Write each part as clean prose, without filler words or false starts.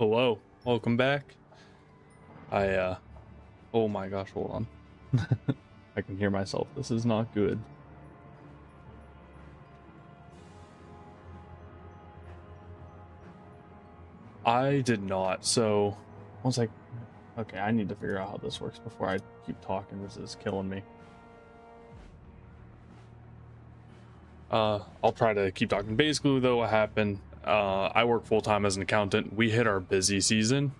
Hello, welcome back. Oh my gosh, hold on. I can hear myself. This is not good. I did not. So, once I, okay, I need to figure out how this works before I keep talking. This is killing me. I'll try to keep talking. Basically, though, what happened? I work full time as an accountant. We hit our busy season.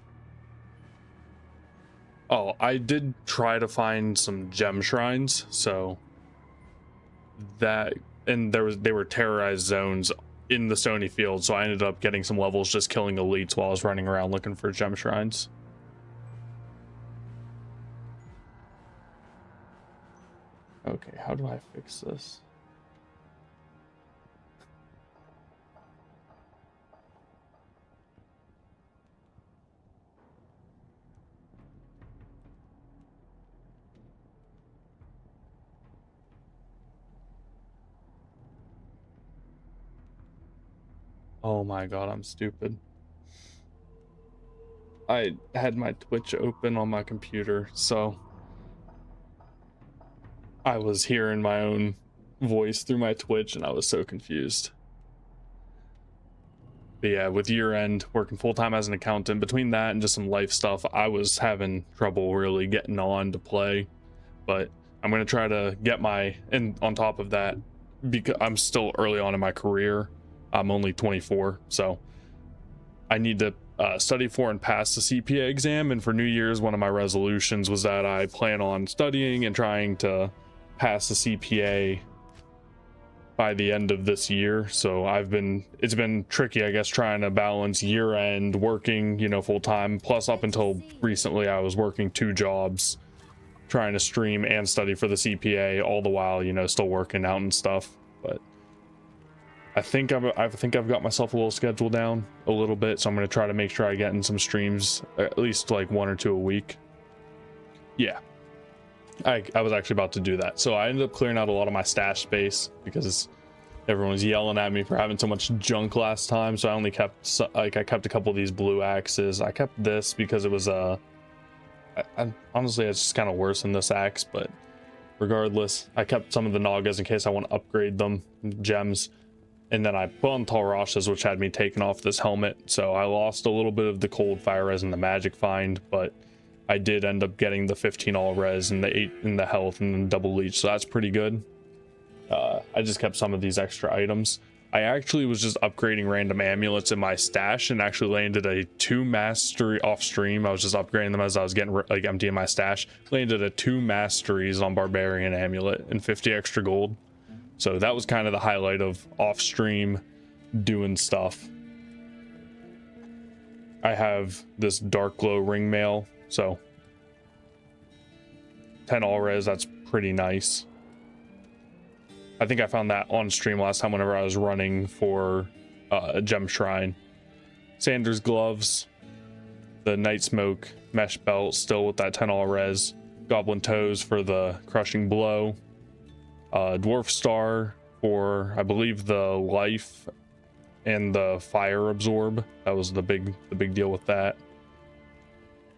Oh, I did try to find some gem shrines, so that and they were terrorized zones in the stony field, so I ended up getting some levels just killing elites while I was running around looking for gem shrines. Okay, how do I fix this? Oh my god, I'm stupid. I had my Twitch open on my computer, so I was hearing my own voice through my Twitch and I was so confused. But yeah, with year end, working full time as an accountant, between that and just some life stuff, I was having trouble really getting on to play. But I'm going to try to get and on top of that, because I'm still early on in my career, I'm only 24, so I need to study for and pass the CPA exam. And for New Year's, one of my resolutions was that I plan on studying and trying to pass the CPA by the end of this year. So it's been tricky, I guess, trying to balance year end working, full time. Plus, up until recently, I was working 2 jobs, trying to stream and study for the CPA, all the while, still working out and stuff. But I think I've got myself a little schedule down a little bit, so I'm going to try to make sure I get in some streams, at least like 1 or 2 a week. Yeah, I was actually about to do that. So I ended up clearing out a lot of my stash space because everyone was yelling at me for having so much junk last time. So I only kept I kept a couple of these blue axes. I kept this because it was honestly, it's just kind of worse than this axe, but regardless, I kept some of the Nagas in case I want to upgrade them, gems. And then I put on tall Rashas, which had me taking off this helmet. So I lost a little bit of the cold fire res and the magic find, but I did end up getting the 15 all res and the 8 in the health and the double leech. So that's pretty good. I just kept some of these extra items. I actually was just upgrading random amulets in my stash and actually landed a 2 mastery off stream. I was just upgrading them as I was getting like emptying my stash. Landed a 2 masteries on Barbarian amulet and 50 extra gold. So that was kind of the highlight of off stream doing stuff. I have this dark glow ring mail, so 10 all res, that's pretty nice. I think I found that on stream last time whenever I was running for a gem shrine. Sanders gloves, the night smoke mesh belt still with that 10 all res, goblin toes for the crushing blow, dwarf star for I believe the life and the fire absorb. That was the big deal with that.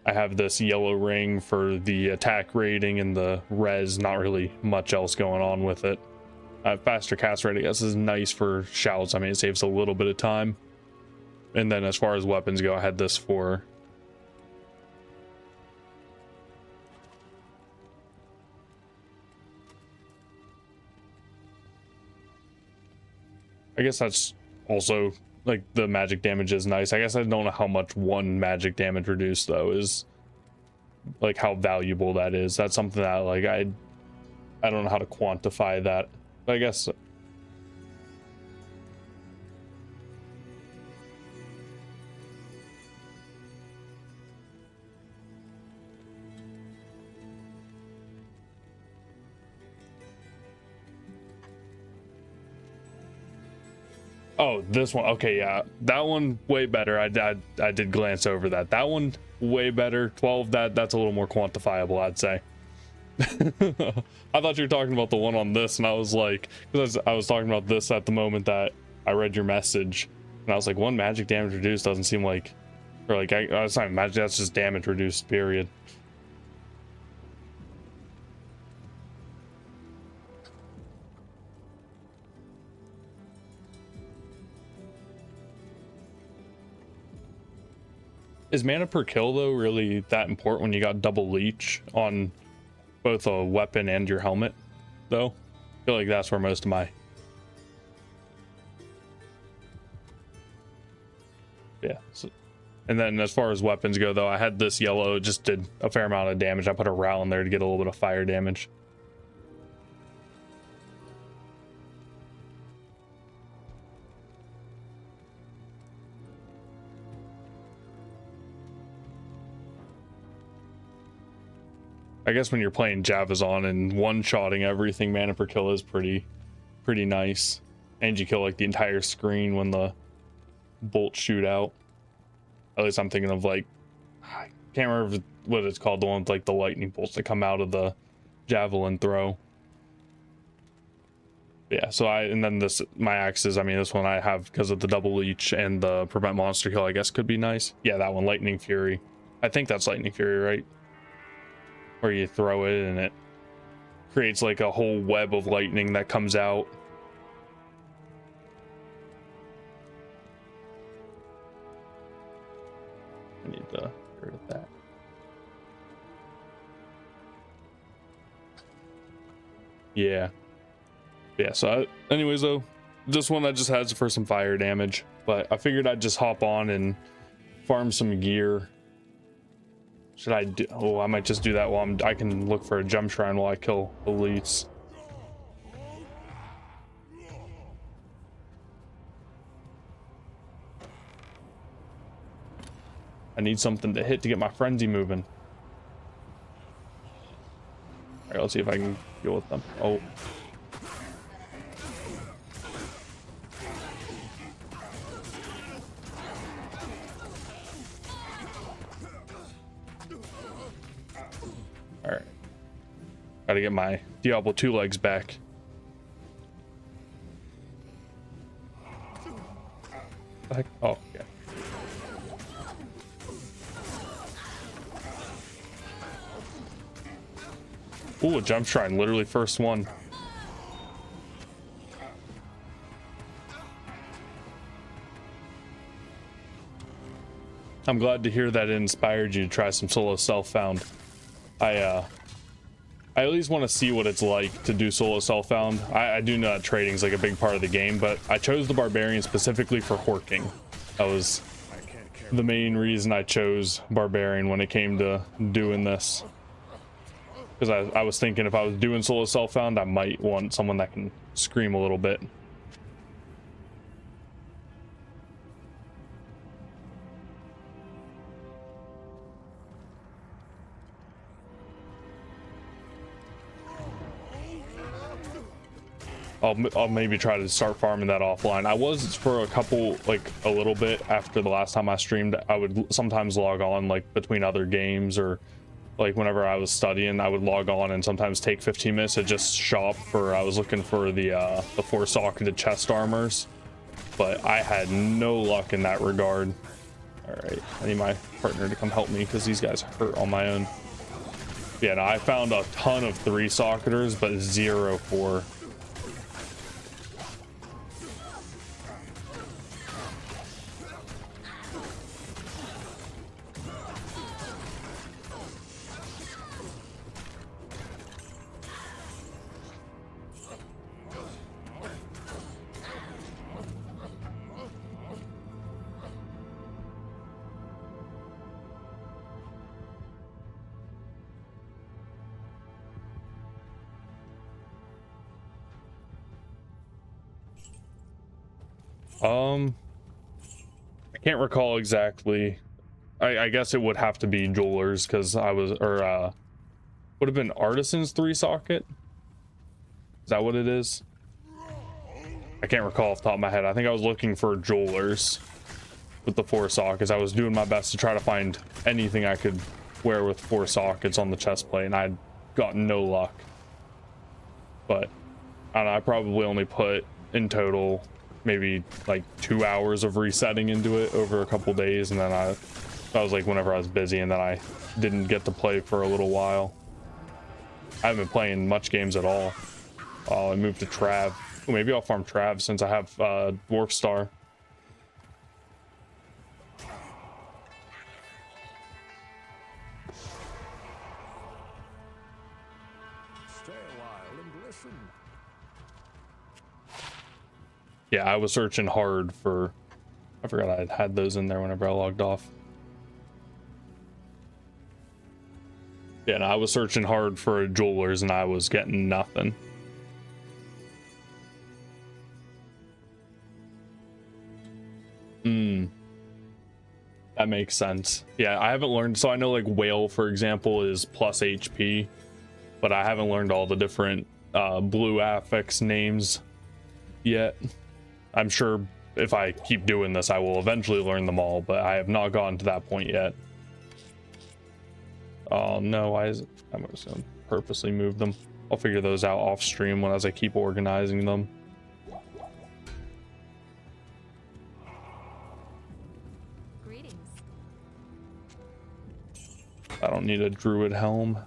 I have this yellow ring for the attack rating and the res, not really much else going on with it. Faster cast rate, I guess, is nice for shouts. I mean, it saves a little bit of time. And then as far as weapons go, I had this for I guess that's also like the magic damage is nice. I guess I don't know how much 1 magic damage reduced though is, like how valuable that is. That's something that like I don't know how to quantify that. But I guess oh, this one. Okay, yeah. That one way better. I did glance over that. That one way better. 12, that's a little more quantifiable, I'd say. I thought you were talking about the one on this, and I was like, because I was talking about this at the moment that I read your message, and I was like, 1 magic damage reduced doesn't seem like Or like, I was not imagine that's just damage reduced, period. Is mana per kill though really that important when you got double leech on both a weapon and your helmet though? I feel like that's where most of my so, and then as far as weapons go though, I had this yellow, it just did a fair amount of damage. I put a Ral in there to get a little bit of fire damage. I guess when you're playing Javazon and one-shotting everything, mana per kill is pretty nice. And you kill like the entire screen when the bolts shoot out. At least I'm thinking of like, I can't remember what it's called, the one with like the lightning bolts that come out of the javelin throw. Yeah, so and then my axes, I mean, this one I have because of the double leech and the prevent monster kill, I guess could be nice. Yeah, that one, Lightning Fury. I think that's Lightning Fury, right? Where you throw it and it creates like a whole web of lightning that comes out. I need to get rid of that. Yeah. So anyways though, this one I just had for some fire damage, but I figured I'd just hop on and farm some gear. Should I do? Oh, I might just do that while I can look for a jump shrine while I kill elites. I need something to hit to get my frenzy moving. All right, let's see if I can deal with them. Oh. All right. Gotta get my Diablo 2 legs back. What the heck? Oh, yeah. Ooh, a jump shrine, literally first one. I'm glad to hear that it inspired you to try some solo self-found. I at least want to see what it's like to do solo self-found. I do know that trading's like a big part of the game, but I chose the Barbarian specifically for horking. That was the main reason I chose Barbarian when it came to doing this. Because I was thinking if I was doing solo self-found, I might want someone that can scream a little bit. I'll maybe try to start farming that offline. I was for a little bit after the last time I streamed. I would sometimes log on like between other games, or like whenever I was studying, I would log on and sometimes take 15 minutes to just shop for, I was looking for the 4-socketed chest armors, but I had no luck in that regard. All right, I need my partner to come help me because these guys hurt on my own. Yeah, no, I found a ton of 3-socketers, but 0 4. I can't recall exactly. I guess it would have to be Jewelers because would have been Artisan's 3-socket. Is that what it is? I can't recall off the top of my head. I think I was looking for Jewelers with the 4 sockets. I was doing my best to try to find anything I could wear with 4 sockets on the chest plate, and I'd gotten no luck. But I don't know, I probably only put in total maybe like 2 hours of resetting into it over a couple days, and then That was like whenever I was busy, and then I didn't get to play for a little while. I haven't been playing much games at all. I moved to Trav. Ooh, maybe I'll farm Trav since I have Dwarf Star. Stay a while and listen. Yeah, I was searching hard for... I forgot I had those in there whenever I logged off. Yeah, no, I was searching hard for jewelers and I was getting nothing. That makes sense. Yeah, I haven't learned, so I know like whale, for example, is plus HP, but I haven't learned all the different blue affix names yet. I'm sure if I keep doing this, I will eventually learn them all, but I have not gotten to that point yet. Oh no, why is it? I'm just gonna purposely move them. I'll figure those out off stream as I keep organizing them. Greetings. I don't need a druid helm.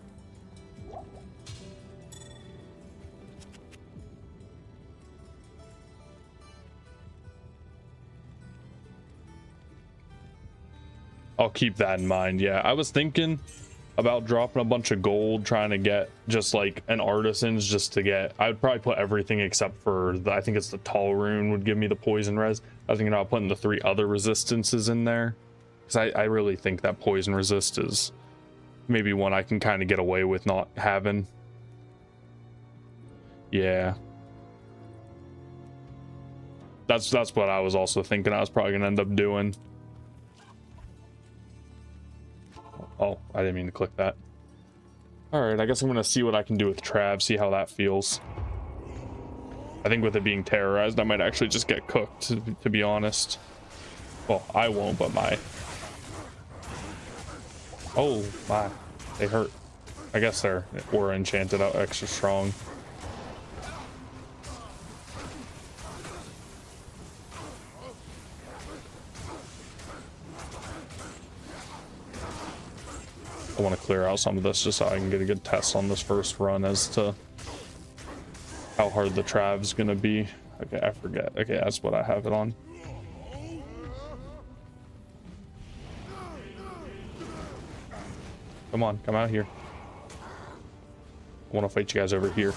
I'll keep that in mind. Yeah, I was thinking about dropping a bunch of gold, trying to get just like an artisan's just to get... I would probably put everything except for I think it's the tall rune would give me the poison res. I was thinking about putting the 3 other resistances in there, because I really think that poison resist is maybe one I can kind of get away with not having. Yeah, that's what I was also thinking I was probably gonna end up doing. Oh, I didn't mean to click that. All right, I guess I'm gonna see what I can do with Trav, see how that feels. I think with it being terrorized, I might actually just get cooked, to be honest. Well, I won't, but my... Oh, my. They hurt. I guess they're aura enchanted out extra strong. I want to clear out some of this just so I can get a good test on this first run as to how hard the Trav's gonna be. Okay, I forget. Okay, that's what I have it on. Come on, come out here. I want to fight you guys over here.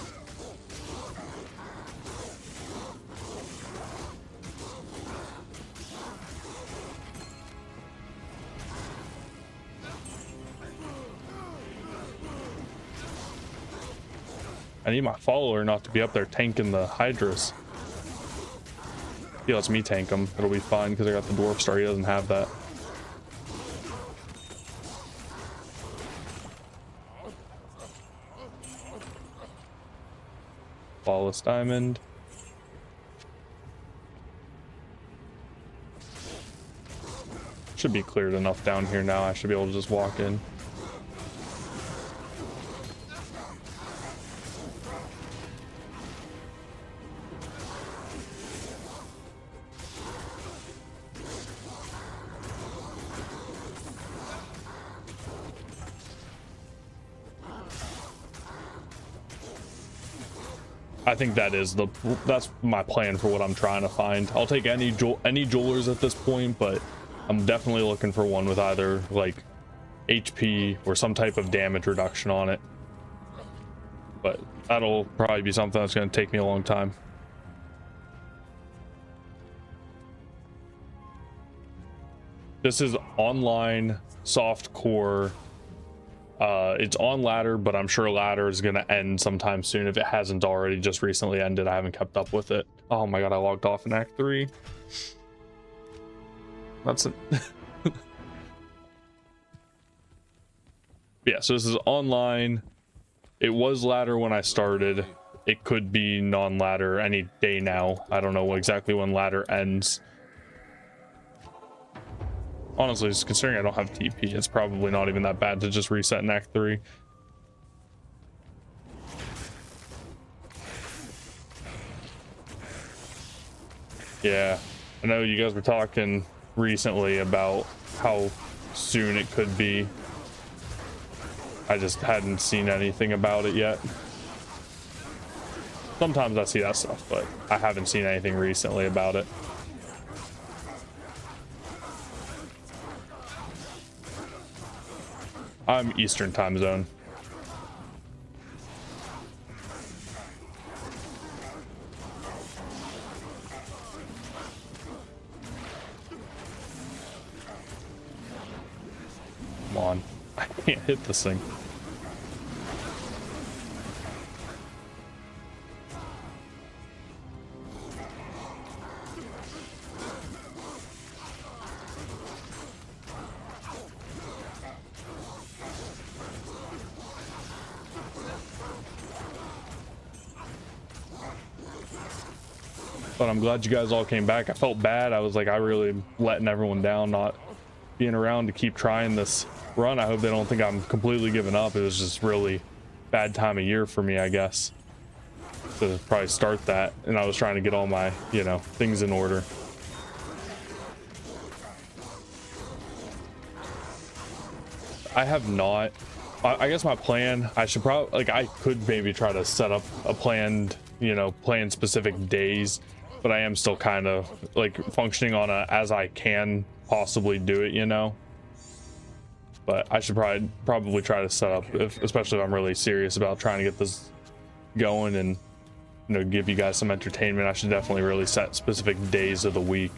I need my follower not to be up there tanking the Hydras. He lets me tank him. It'll be fine because I got the Dwarf Star. He doesn't have that. Flawless Diamond. Should be cleared enough down here now. I should be able to just walk in. I think that's my plan for what I'm trying to find. I'll take any jewelers at this point, but I'm definitely looking for one with either like HP or some type of damage reduction on it. But that'll probably be something that's going to take me a long time. This is online soft core. It's on ladder, but I'm sure ladder is going to end sometime soon if it hasn't already just recently ended. I haven't kept up with it. Oh my god, I logged off in Act 3. That's it. Yeah, so this is online. It was ladder when I started. It could be non-ladder any day now. I don't know exactly when ladder ends. Honestly, considering I don't have TP, it's probably not even that bad to just reset in Act 3. Yeah, I know you guys were talking recently about how soon it could be. I just hadn't seen anything about it yet. Sometimes I see that stuff, but I haven't seen anything recently about it. I'm Eastern time zone. Come on. I can't hit this thing. But I'm glad you guys all came back. I felt bad. I was like, I really letting everyone down, not being around to keep trying this run. I hope they don't think I'm completely giving up. It was just really bad time of year for me, I guess, to probably start that. And I was trying to get all my, you know, things in order. I have not. I guess my plan, I should probably, like, I could maybe try to set up a planned, you know, plan specific days, but I am still kind of like functioning on a as I can possibly do it, you know. But I should probably try to set up, especially if I'm really serious about trying to get this going and, you know, give you guys some entertainment. I should definitely really set specific days of the week.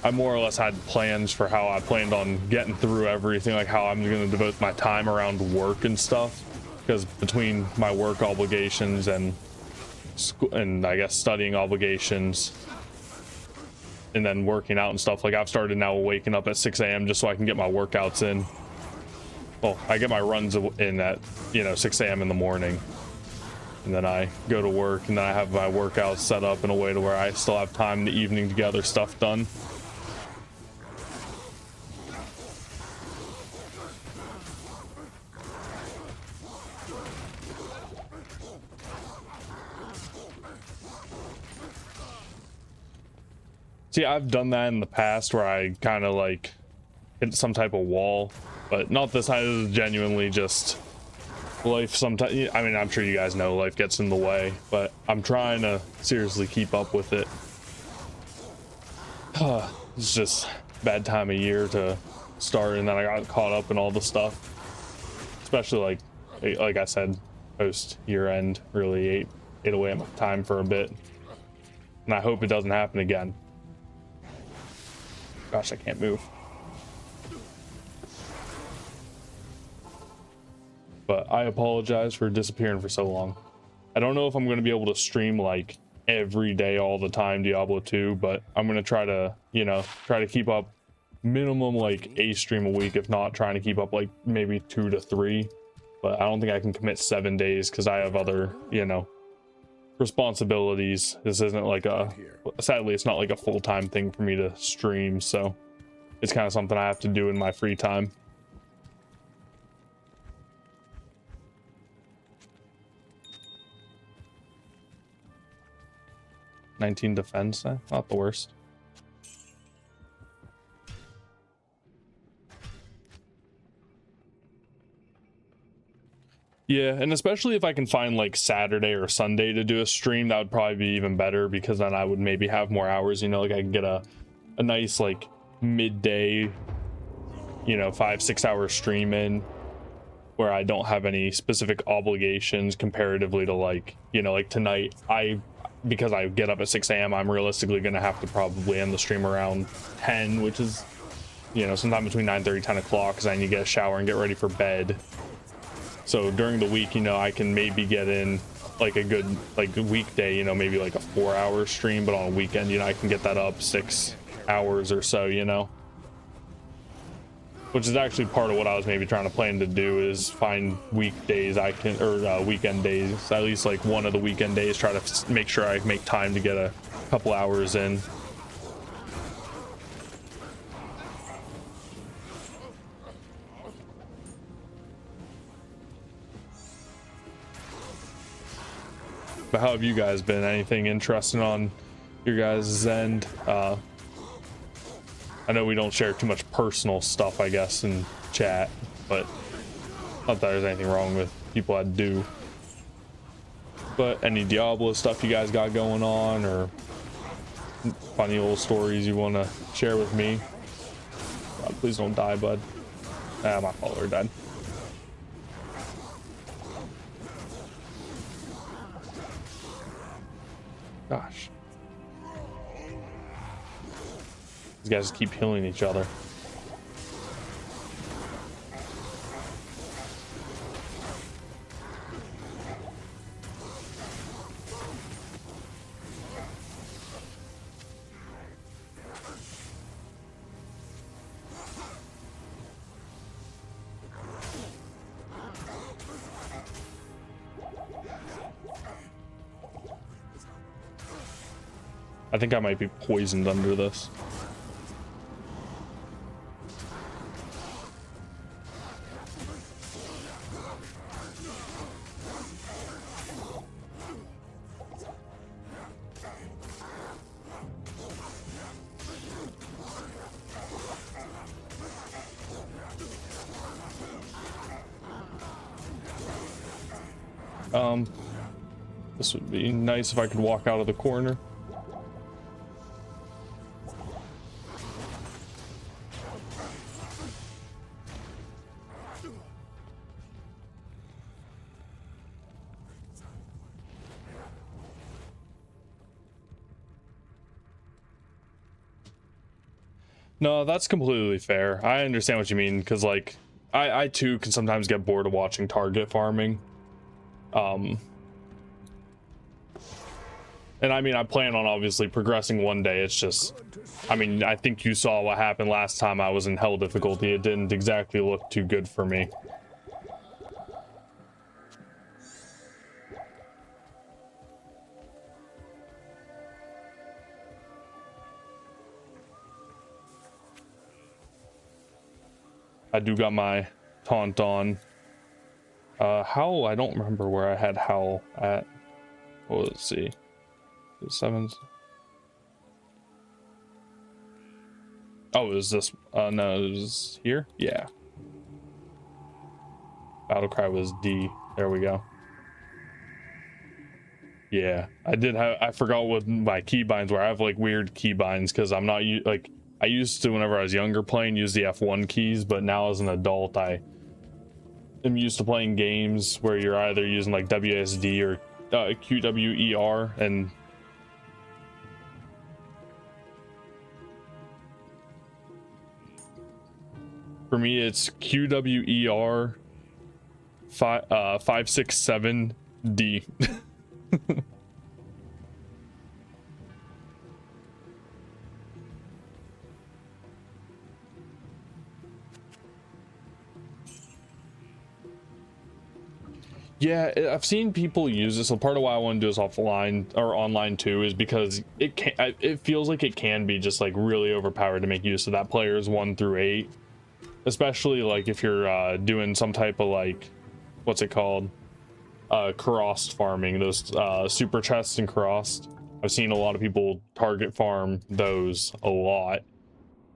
I more or less had plans for how I planned on getting through everything, like how I'm going to devote my time around work and stuff, because between my work obligations and school, and I guess studying obligations, and then working out and stuff, like I've started now waking up at 6 a.m. just so I can get my workouts in. Well, I get my runs in at, you know, 6 a.m. in the morning, and then I go to work, and then I have my workouts set up in a way to where I still have time in the evening to get other stuff done. See, I've done that in the past where I kind of like hit some type of wall, but not this time. This is genuinely just life. Sometimes, I mean, I'm sure you guys know life gets in the way, but I'm trying to seriously keep up with it. It's just bad time of year to start, and then I got caught up in all the stuff, especially like I said, post year end really ate away at my time for a bit, and I hope it doesn't happen again. Gosh, I can't move. But I apologize for disappearing for so long. I don't know if I'm going to be able to stream like every day all the time Diablo 2, but I'm going to try to, you know, try to keep up minimum like a stream a week, if not trying to keep up like maybe 2 to 3. But I don't think I can commit 7 days because I have other, you know, responsibilities. This isn't like sadly it's not like a full-time thing for me to stream, so it's kind of something I have to do in my free time. "19 defense, not the worst." Yeah, and especially if I can find like Saturday or Sunday to do a stream, that would probably be even better, because then I would maybe have more hours, you know, like I can get a nice like midday, you know, 5-6 hour stream in where I don't have any specific obligations comparatively to, like, you know, like tonight, because I get up at 6 a.m. I'm realistically going to have to probably end the stream around 10, which is, you know, sometime between 9:30 10 o'clock, because I need to get a shower and get ready for bed. So during the week, you know, I can maybe get in like a good, like a weekday, you know, maybe like a 4-hour stream, but on a weekend, you know, I can get that up 6 hours or so, you know, which is actually part of what I was maybe trying to plan to do, is find weekdays I can, or weekend days, at least like one of the weekend days, try to make sure I make time to get a couple hours in. But how have you guys been? Anything interesting on your guys' end? I know we don't share too much personal stuff, I guess, in chat, but not that there's anything wrong with people that do. But any Diablo stuff you guys got going on, or funny little stories you want to share with me? God, please don't die, bud. Ah, my follower died. Gosh. These guys just keep healing each other. I think I might be poisoned under this. This would be nice if I could walk out of the corner. No, that's completely fair. I understand what you mean, because like I too can sometimes get bored of watching target farming. And I mean, I plan on obviously progressing one day. It's just, I mean, I think you saw what happened last time I was in hell difficulty. It didn't exactly look too good for me. I do got my taunt on. Howl, I don't remember where I had Howl at. Well, let's see. 7s. Oh, is this? No, it was here? Yeah. Battle cry was D. There we go. Yeah, I did have, I forgot what my keybinds were. I have like weird keybinds because I'm not like, I used to, whenever I was younger playing, use the F1 keys, but now as an adult, I am used to playing games where you're either using like WSD or QWER, and for me it's QWER 567D. Yeah, I've seen people use this. So part of why I want to do this offline or online too is because it feels like it can be just like really overpowered to make use of that players 1 through 8, especially like if you're doing some type of like, what's it called, crossed farming, those super chests and crossed. I've seen a lot of people target farm those a lot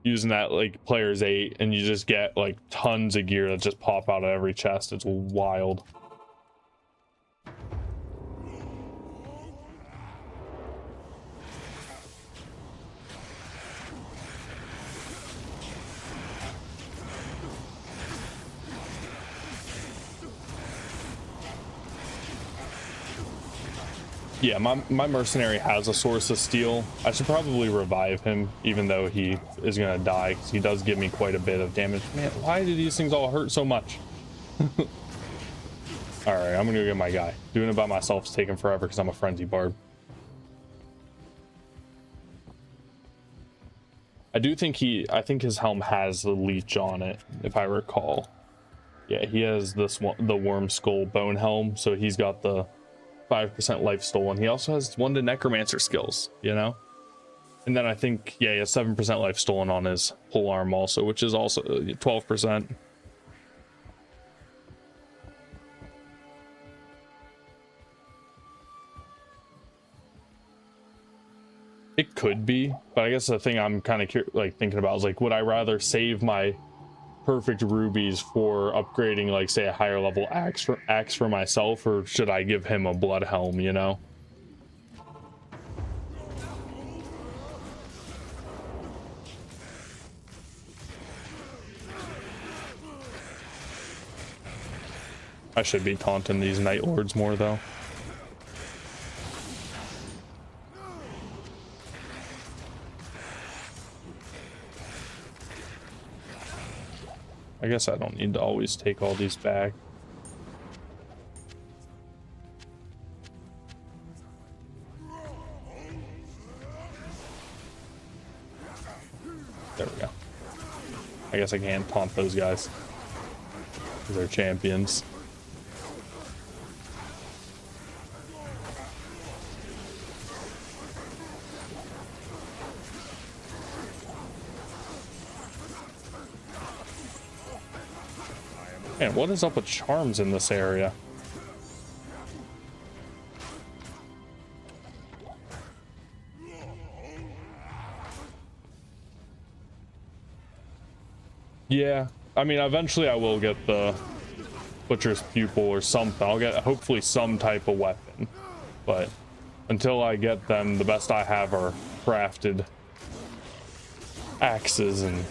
using that like players 8, and you just get like tons of gear that just pop out of every chest. It's wild. Yeah, my mercenary has a source of steel. I should probably revive him, even though he is gonna die, because he does give me quite a bit of damage. Man, why do these things all hurt so much? All right, I'm gonna go get my guy. Doing it by myself is taking forever because I'm a frenzy barb. I think his helm has the leech on it, if I recall. Yeah, he has this one, the worm skull bone helm, so he's got the 5% life stolen. He also has 1 to necromancer skills, you know? And then I think, yeah, he has 7% life stolen on his pole arm also, which is also 12%. It could be, but I guess the thing I'm kind of like thinking about is like, would I rather save my perfect rubies for upgrading, like say a higher level axe for myself, or should I give him a blood helm, you know? I should be taunting these Night Lords more though. I guess I don't need to always take all these back. There we go. I guess I can't taunt those guys, 'cause they're champions. Man, what is up with charms in this area? Yeah, I mean, eventually I will get the Butcher's Pupil or something. I'll get hopefully some type of weapon, but until I get them, the best I have are crafted axes, and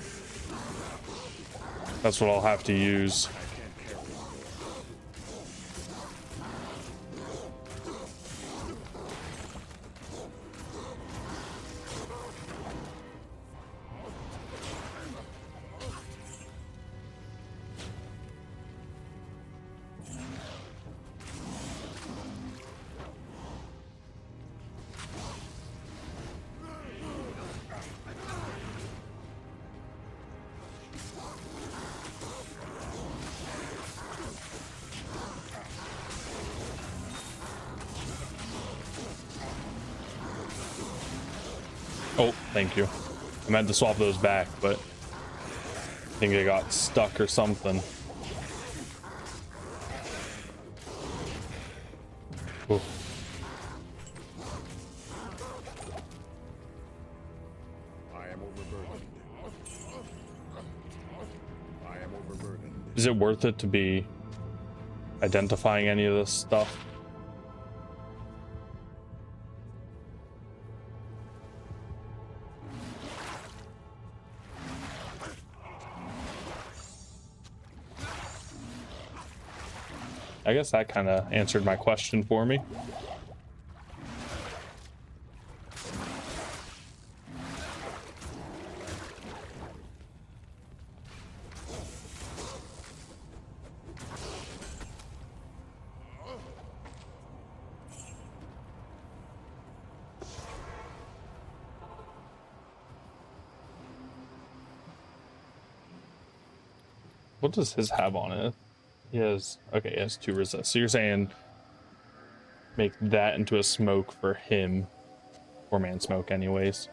that's what I'll have to use. Oh, thank you. I meant to swap those back, but I think they got stuck or something. Ooh. I am overburdened. I am overburdened. Is it worth it to be identifying any of this stuff? I guess that kind of answered my question for me. What does his have on it? He has, okay, he has 2 resist. So you're saying make that into a smoke for him. 4-man smoke anyways.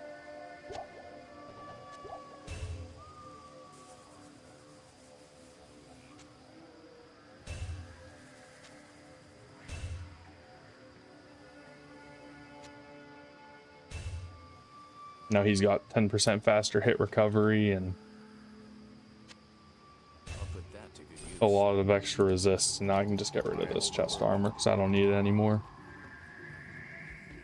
Now he's got 10% faster hit recovery and a lot of extra resist, and now I can just get rid of this chest armor because I don't need it anymore.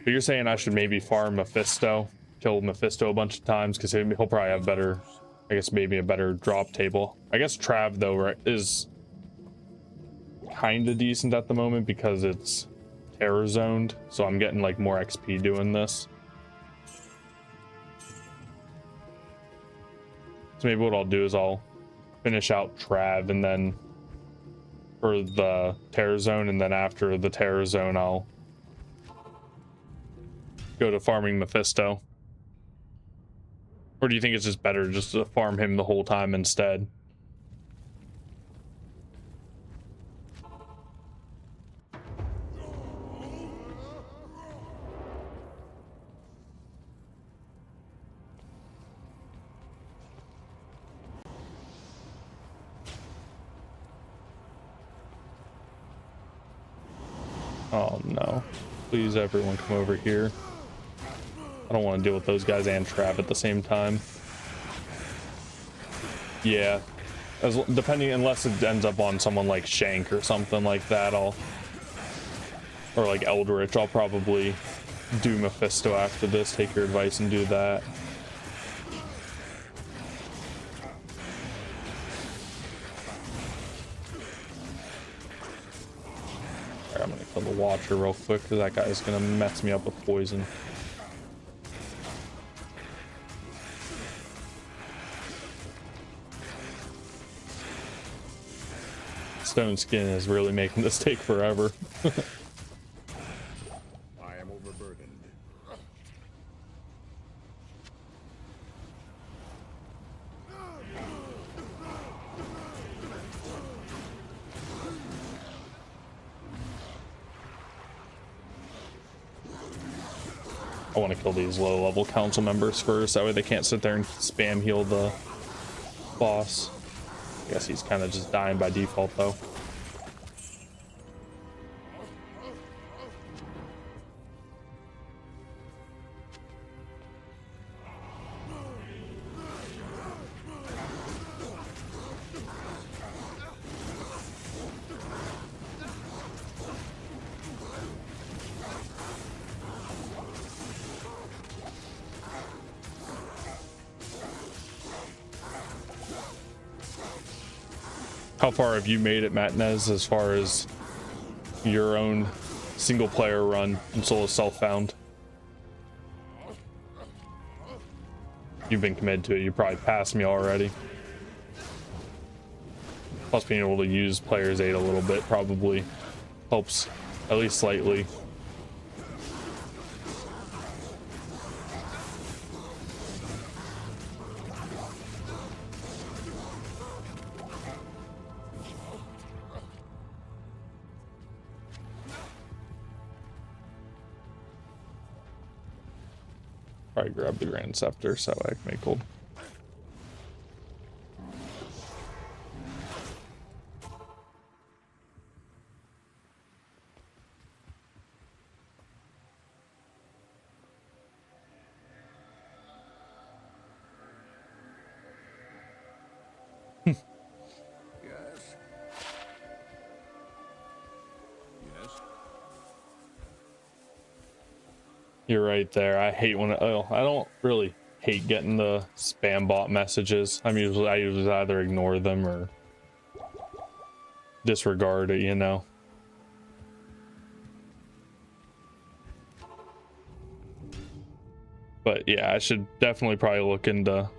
But you're saying I should maybe farm Mephisto, kill Mephisto a bunch of times, because he'll probably have better, I guess maybe a better drop table. I guess Trav though, right, is kind of decent at the moment because it's terror zoned, so I'm getting like more XP doing this. So maybe what I'll do is I'll finish out Trav and then for the terror zone, and then after the terror zone I'll go to farming Mephisto. Or do you think it's just better just to farm him the whole time instead? Oh no. Please everyone come over here. I don't want to deal with those guys and trap at the same time. Yeah, depending, unless it ends up on someone like Shank or something like that, or like Eldritch, I'll probably do Mephisto after this. Take your advice and do that. Alright, I'm gonna kill the Watcher real quick because that guy's gonna mess me up with poison. Stone Skin is really making this take forever. I am overburdened. I want to kill these low level council members first, that way they can't sit there and spam heal the boss. I guess he's kind of just dying by default though. How far have you made it, Matnez, as far as your own single player run in Soul of Self-Found? You've been committed to it. You probably passed me already. Plus being able to use player's aid a little bit probably helps, at least slightly. Probably grab the Grand Scepter so I can make gold. Yes. Yes. You're right there. I hate when I don't really hate getting the spam bot messages. I usually either ignore them or disregard it, you know. But yeah, I should definitely probably look into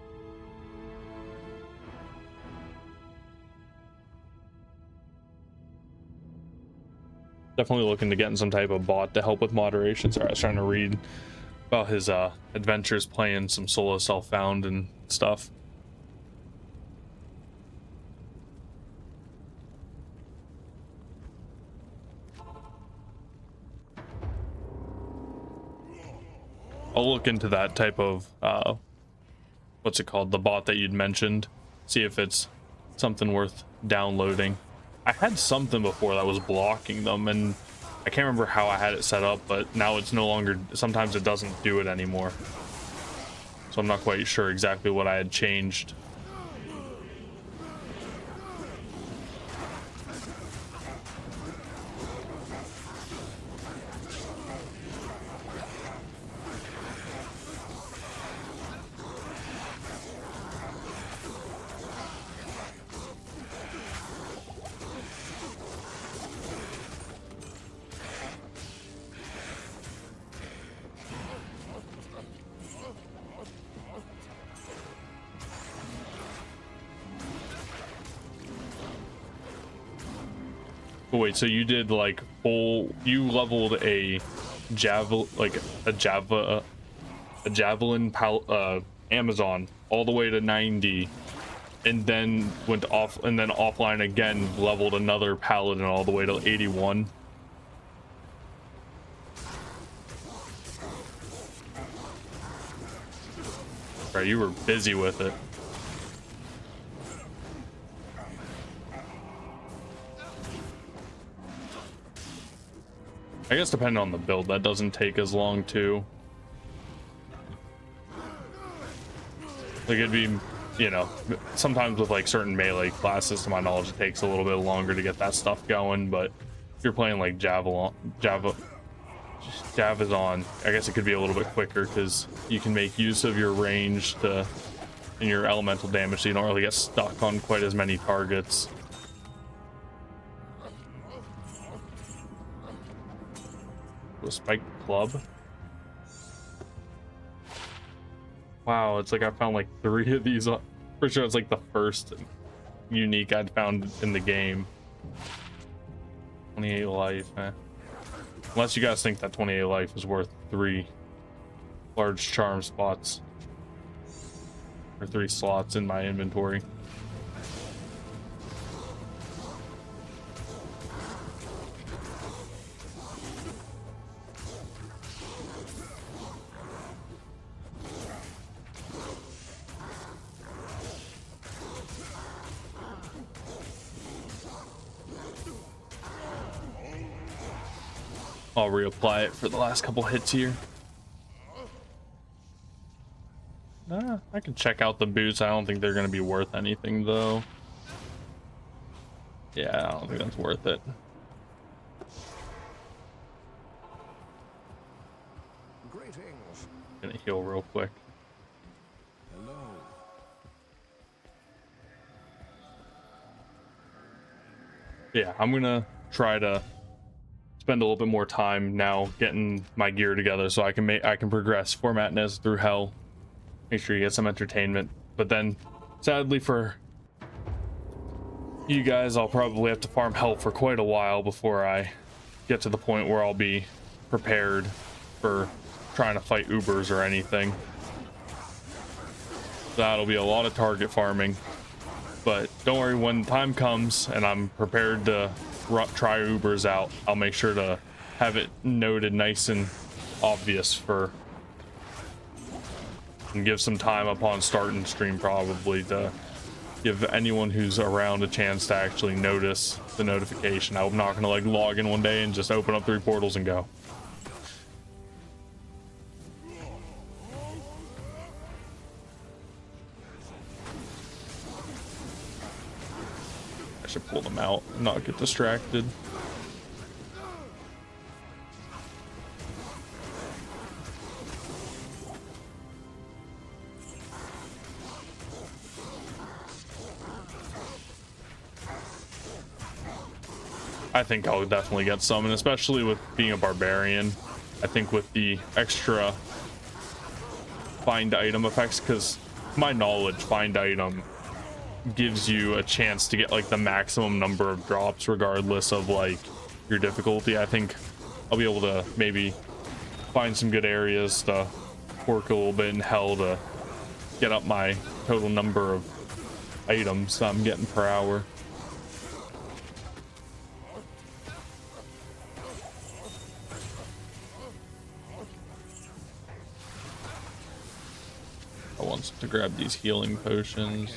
getting some type of bot to help with moderation. Sorry, I was trying to read about his adventures playing some Soul of Self-Found and stuff. I'll look into that type of what's it called, the bot that you'd mentioned, see if it's something worth downloading. I had something before that was blocking them, and I can't remember how I had it set up, but now it's no longer, sometimes it doesn't do it anymore. So I'm not quite sure exactly what I had changed. Oh, wait, so you did like you leveled a javelin Amazon all the way to 90, and then went off, and then offline again, leveled another paladin all the way to 81. Right, you were busy with it. I guess depending on the build, that doesn't take as long too. Like it'd be, you know, sometimes with like certain melee classes, to my knowledge, it takes a little bit longer to get that stuff going. But if you're playing like Javazon, I guess it could be a little bit quicker because you can make use of your range to and your elemental damage, so you don't really get stuck on quite as many targets. A spiked club. Wow, it's like I found like 3 of these. For sure, it's like the first unique I'd found in the game. 28 life, eh? Unless you guys think that 28 life is worth 3 large charm spots. Or 3 slots in my inventory. I'll reapply it for the last couple hits here. I can check out the boots. I don't think they're going to be worth anything, though. Yeah, I don't think that's worth it. Greetings. Gonna heal real quick. Hello. Yeah, I'm gonna try to spend a little bit more time now getting my gear together so I can progress Format Nez through hell. Make sure you get some entertainment. But then, sadly for you guys, I'll probably have to farm hell for quite a while before I get to the point where I'll be prepared for trying to fight Ubers or anything. That'll be a lot of target farming. But don't worry, when the time comes and I'm prepared to try Ubers out, I'll make sure to have it noted nice and obvious and give some time upon starting stream probably to give anyone who's around a chance to actually notice the notification. I'm not gonna like log in one day and just open up 3 portals and go. I should pull them out and not get distracted. I think I'll definitely get some, and especially with being a barbarian, I think with the extra find item effects, because to my knowledge, find item gives you a chance to get like the maximum number of drops regardless of like your difficulty. I think I'll be able to maybe find some good areas to work a little bit in hell to get up my total number of items I'm getting per hour. I want to grab these healing potions.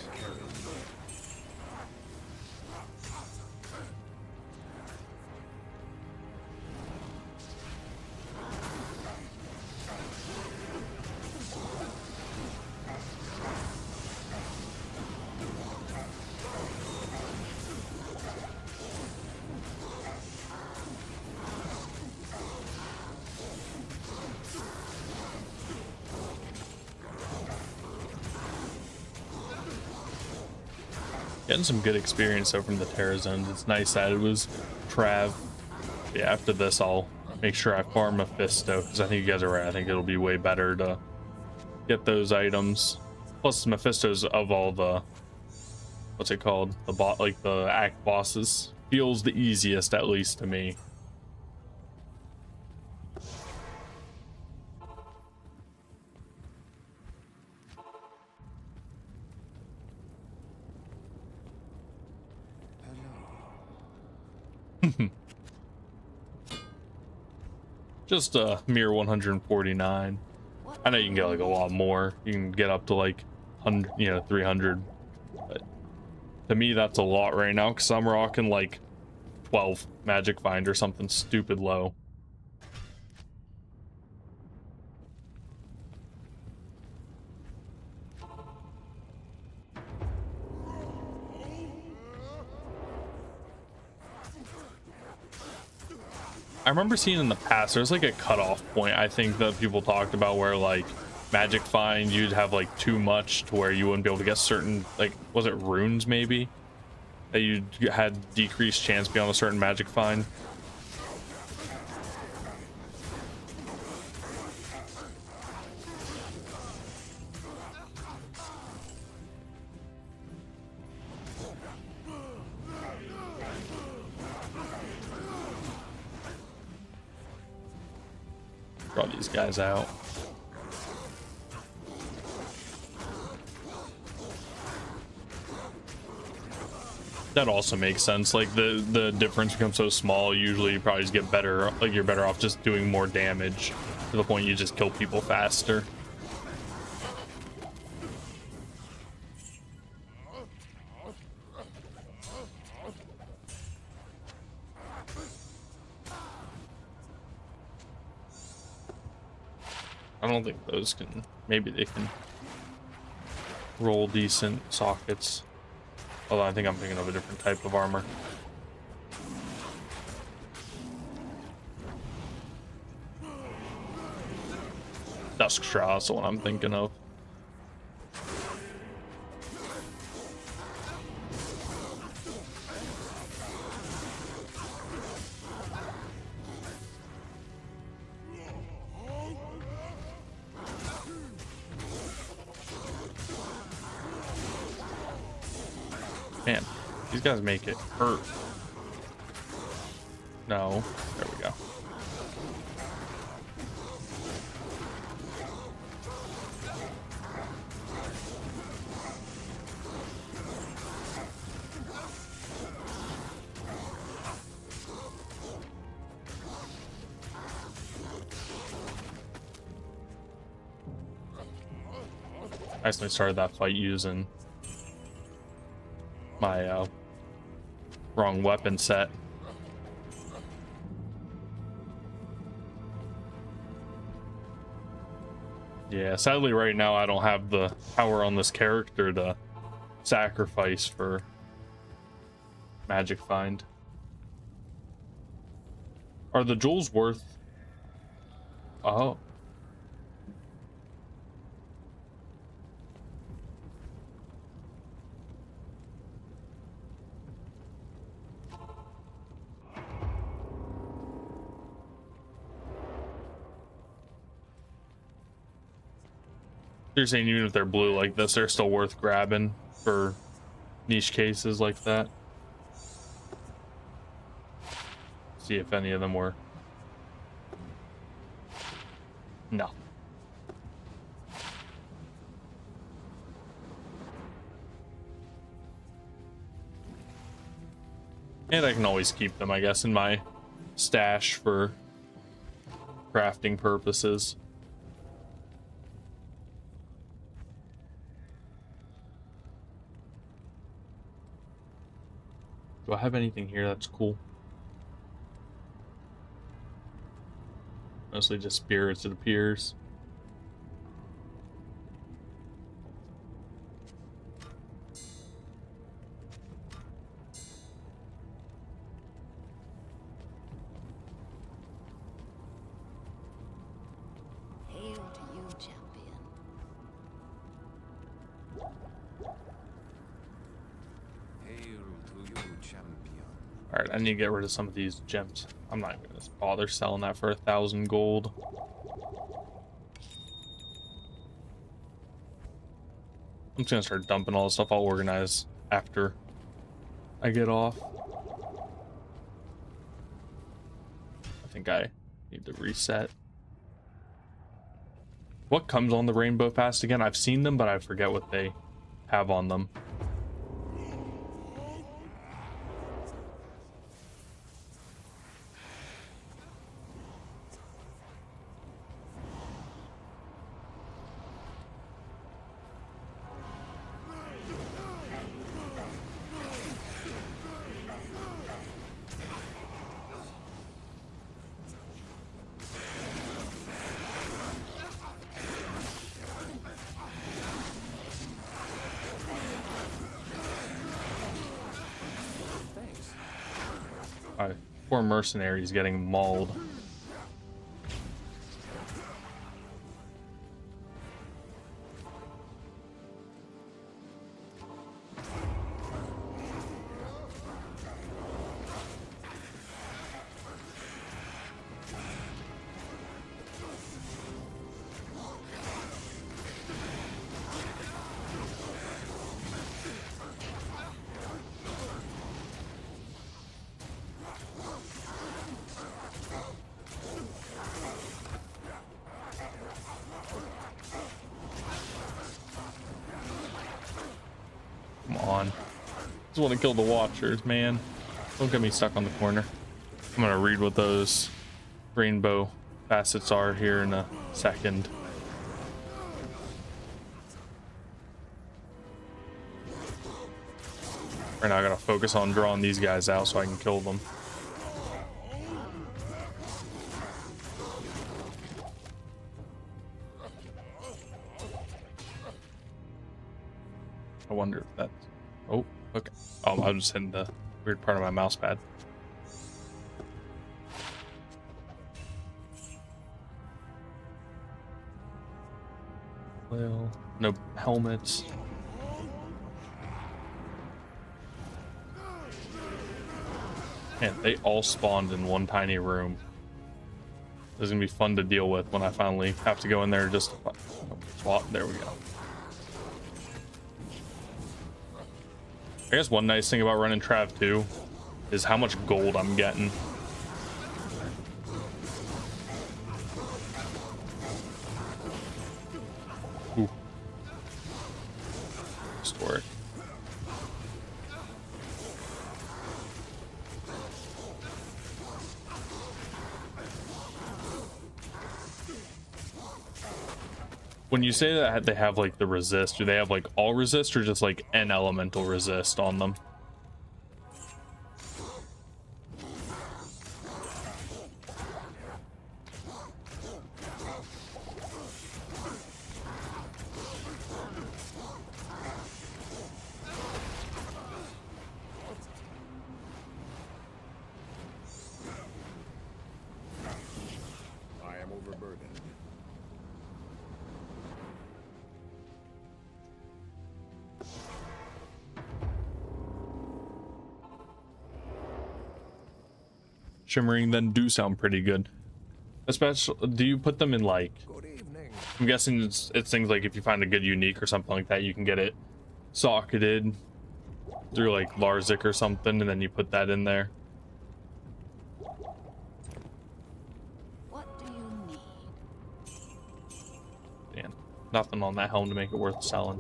Getting some good experience though from the Terra zones. It's nice that it was Trav. Yeah, after this I'll make sure I farm Mephisto, because I think you guys are right. I think it'll be way better to get those items. Plus Mephisto's of all the, what's it called? The bot, like the act bosses, feels the easiest, at least to me. Just a mere 149. I know you can get like a lot more. You can get up to like 100, 300. But to me, that's a lot right now because I'm rocking like 12 magic find or something stupid low. I remember seeing in the past there's like a cutoff point I think that people talked about where like magic find you'd have like too much to where you wouldn't be able to get certain, like, was it runes maybe that you had decreased chance beyond a certain magic find. Draw these guys out. That also makes sense. Like the difference becomes so small. Usually, you probably just get better. Like you're better off just doing more damage to the point you just kill people faster. I don't think those can. Maybe they can roll decent sockets. Although I think I'm thinking of a different type of armor. Dusk Straw is the one I'm thinking of. Man, these guys make it hurt. No, there we go. I actually started that fight using my wrong weapon set. Yeah, sadly right now I don't have the power on this character to sacrifice for magic find. Are the jewels worth? Oh. You're saying even if they're blue like this, they're still worth grabbing for niche cases like that? See if any of them were. No. And I can always keep them, I guess, in my stash for crafting purposes. Do I have anything here that's cool? Mostly just spirits, it appears. Hail to you, champion. Hail to you, champion. All right, I need to get rid of some of these gems. I'm not gonna bother selling that for 1,000 gold. I'm just gonna start dumping all the stuff I'll organize after I get off. I think I need to reset. What comes on the rainbow pass again? I've seen them, but I forget what they have on them. Poor mercenaries getting mauled. Come on. Just want to kill the watchers, man. Don't get me stuck on the corner. I'm gonna read what those rainbow facets are here in a second. Right now I gotta focus on drawing these guys out so I can kill them. I wonder if that's... Oh, okay. Oh, I was just hitting the weird part of my mouse pad. Well, no helmets. Man, they all spawned in one tiny room. This is gonna be fun to deal with when I finally have to go in there just to swap. There we go. I guess one nice thing about running Trav 2 is how much gold I'm getting. Ooh. Store it. When you say that they have like the resist, do they have like all resist or just like an elemental resist on them? I am overburdened. Shimmering then do sound pretty good. Especially, do you put them in like... Good evening. I'm guessing it's things like if you find a good unique or something like that, you can get it socketed through like Larzik or something, and then you put that in there. What do you need? Damn, nothing on that helm to make it worth selling.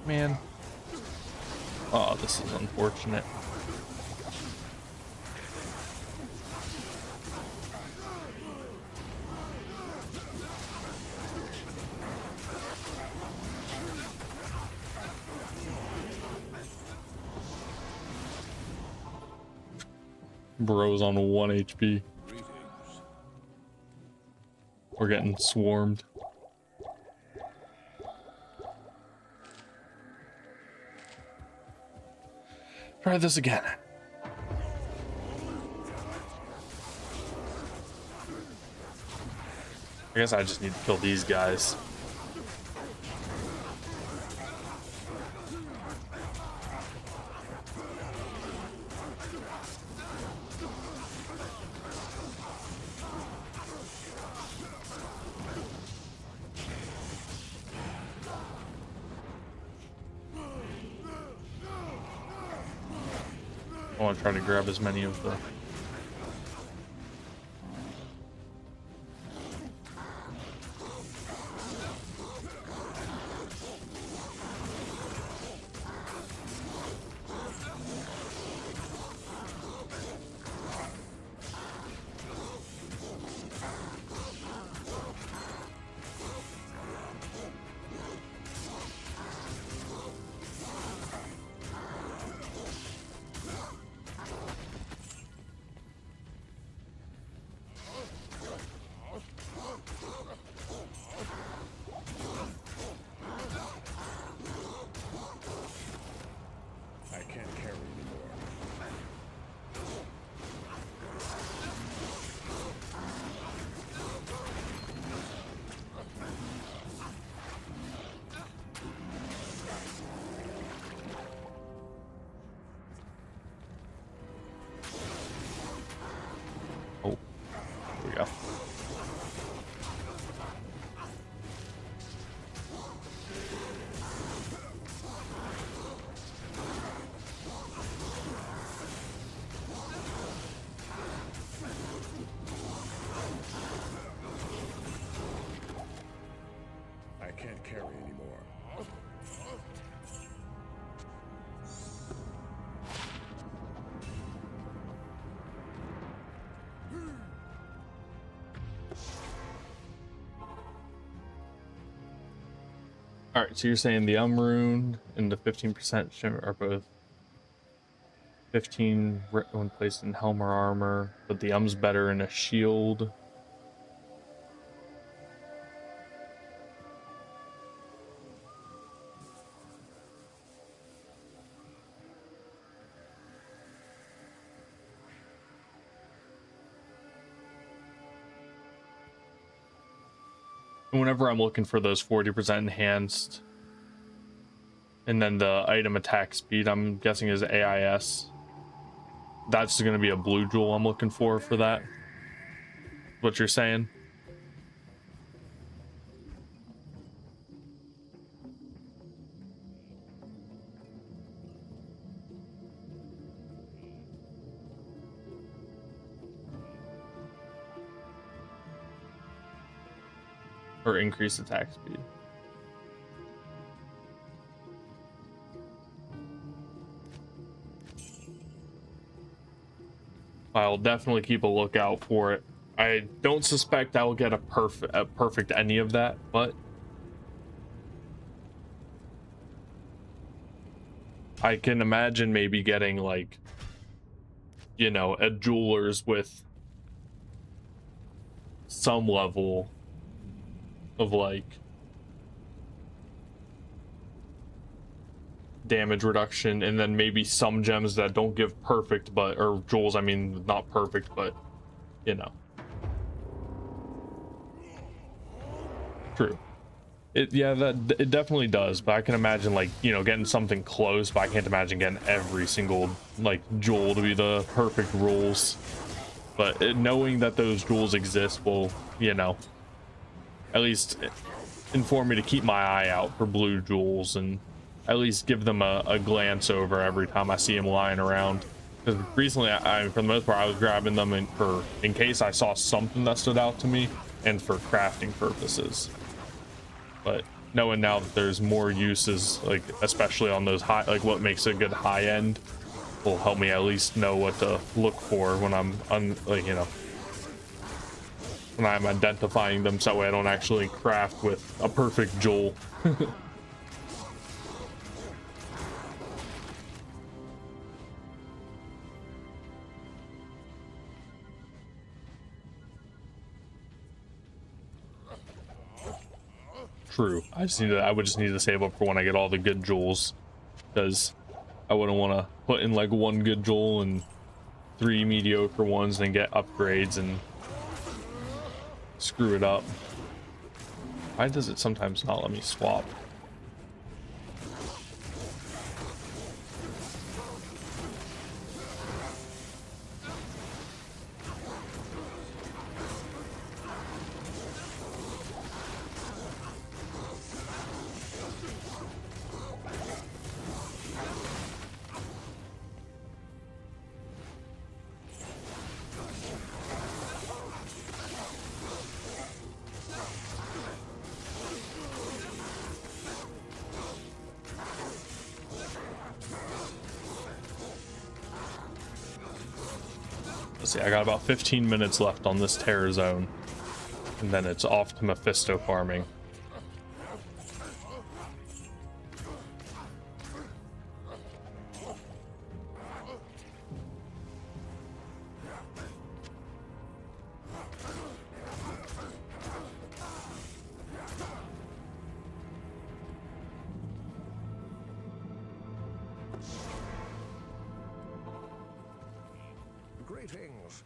Man. Oh, this is unfortunate. Bro's on 1 HP. Greetings. We're getting swarmed. Try this again. I guess I just need to kill these guys. I want to try to grab as many of the... carry anymore. All right, so you're saying the rune and the 15% shimmer are both 15 when placed in helm or armor, but the um's better in a shield. And whenever I'm looking for those 40% enhanced, and then the item attack speed, I'm guessing is AIS. That's going to be a blue jewel I'm looking for that. What you're saying? Or increase attack speed. I'll definitely keep a lookout for it. I don't suspect I will get a perfect any of that, but I can imagine maybe getting, like, you know, a jeweler's with some level of, like, damage reduction, and then maybe some gems that don't give perfect, but, or jewels, I mean, not perfect, but, you know. True. It definitely does, but I can imagine, like, you know, getting something close, but I can't imagine getting every single, like, jewel to be the perfect rules. But knowing that those jewels exist will, you know, at least inform me to keep my eye out for blue jewels and at least give them a glance over every time I see them lying around. Because recently, for the most part, I was grabbing them in case I saw something that stood out to me and for crafting purposes. But knowing now that there's more uses, like especially on those high, like what makes a good high end, will help me at least know what to look for when I'm like, you know, when I'm identifying them, so that way I don't actually craft with a perfect jewel. True. I would just need to save up for when I get all the good jewels, because I wouldn't want to put in like one good jewel and 3 mediocre ones, then get upgrades and screw it up. Why does it sometimes not let me swap? Let's see, I got about 15 minutes left on this terror zone, and then it's off to Mephisto farming. Greetings.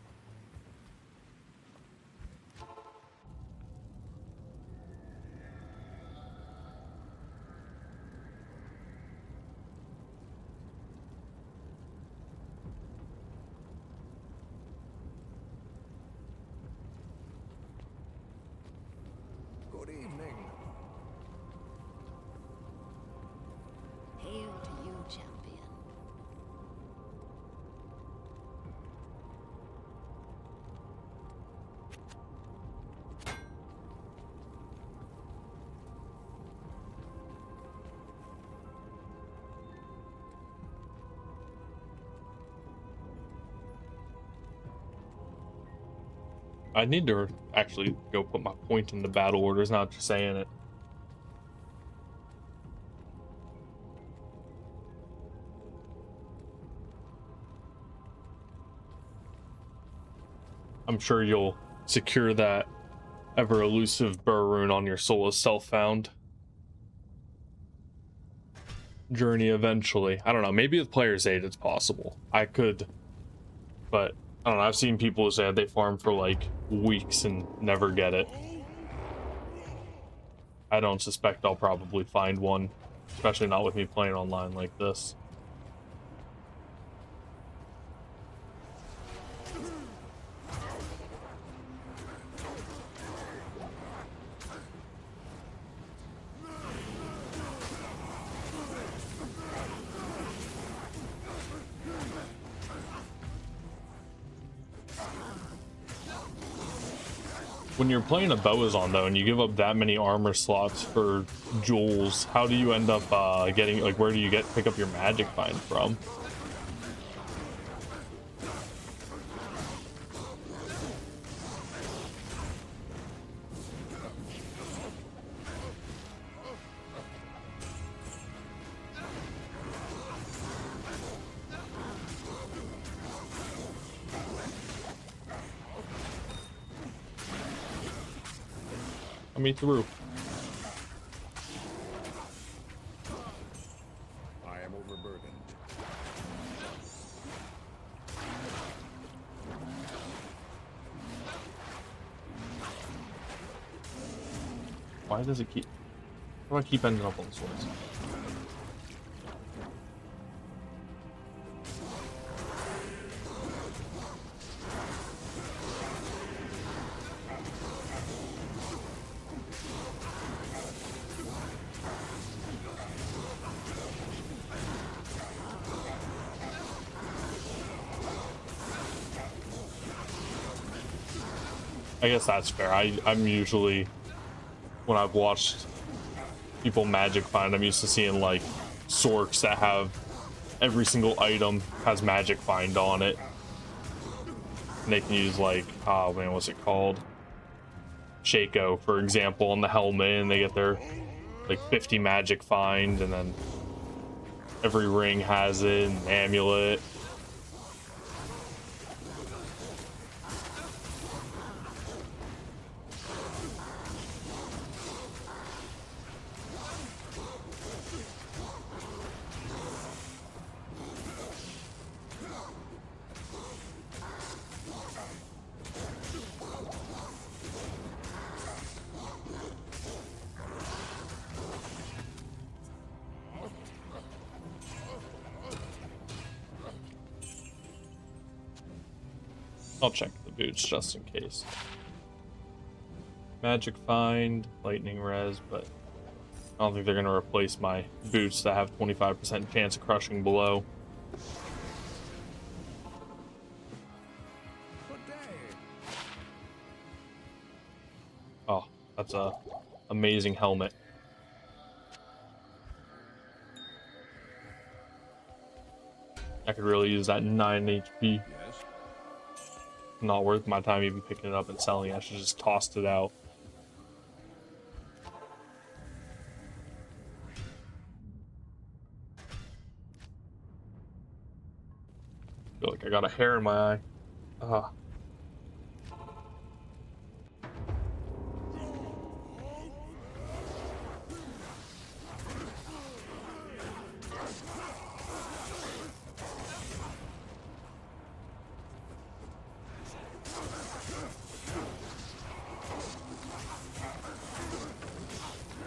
I need to actually go put my point in the battle orders, not just saying it. I'm sure you'll secure that ever elusive burr rune on your Soulless Self-Found journey eventually. I don't know, maybe with Player's Aid it's possible. I could, but I don't know, I've seen people who say they farm for like weeks and never get it. I don't suspect I'll probably find one, especially not with me playing online like this. When you're playing a Boazon though, and you give up that many armor slots for jewels, how do you end up getting, like, where do you pick up your magic find from? Me through. I am overburdened. Why does it keep... Why do I keep ending up on the swords? I guess that's fair. I'm usually, when I've watched people magic find, I'm used to seeing like sorks that have every single item has magic find on it. And they can use like, oh man, what's it called? Shaco, for example, on the helmet, and they get their like 50 magic find, and then every ring has it, and amulet. I'll check the boots just in case. Magic find, lightning res, but I don't think they're going to replace my boots that have 25% chance of crushing below. Oh, that's a amazing helmet. I could really use that 9 HP. Not worth my time even picking it up and selling it. I should just tossed it out. Feel like I got a hair in my eye.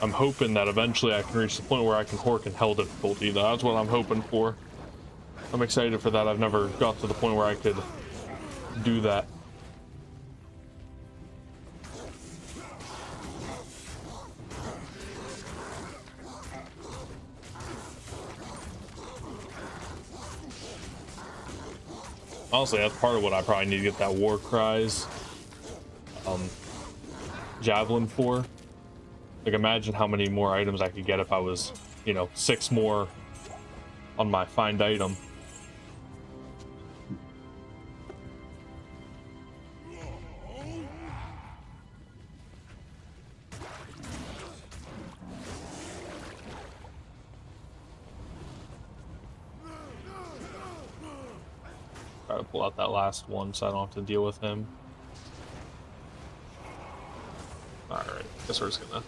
I'm hoping that eventually I can reach the point where I can hork in hell difficulty. That's what I'm hoping for. I'm excited for that. I've never got to the point where I could do that. Honestly, that's part of what I probably need to get that War Cries javelin for. Like, imagine how many more items I could get if I was, you know, 6 more on my find item. try to pull out that last one so I don't have to deal with him. Alright, guess we're just gonna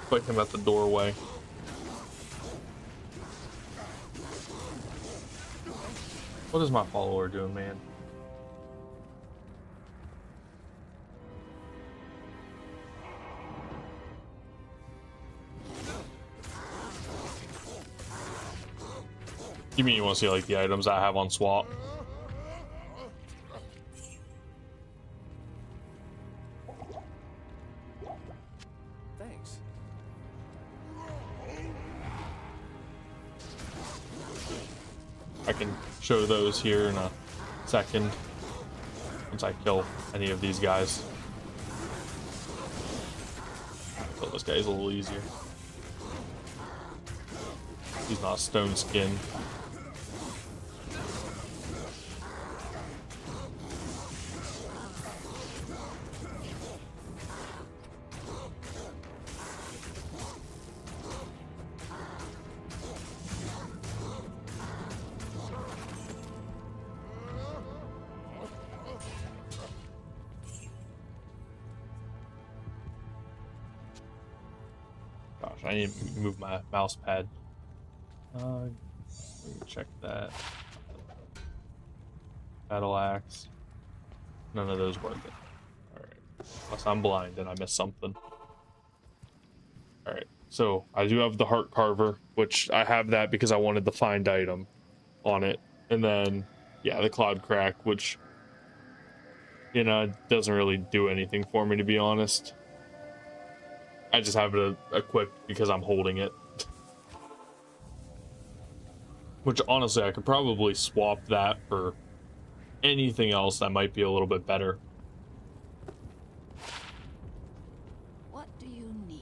fight him at the doorway. What is my follower doing, man? You mean you want to see like the items I have on swap? Thanks. I can show those here in a second once I kill any of these guys. Kill this guy's a little easier. He's not stone skin. Gosh, I need to move my mouse pad. Let me check that. Battle axe. None of those worth it. Alright. Unless I'm blind and I missed something. Alright. So I do have the heart carver, which I have that because I wanted the find item on it. And then yeah, the cloud crack, which you know, doesn't really do anything for me, to be honest. I just have it equipped because I'm holding it. Which honestly, I could probably swap that for anything else that might be a little bit better. What do you need?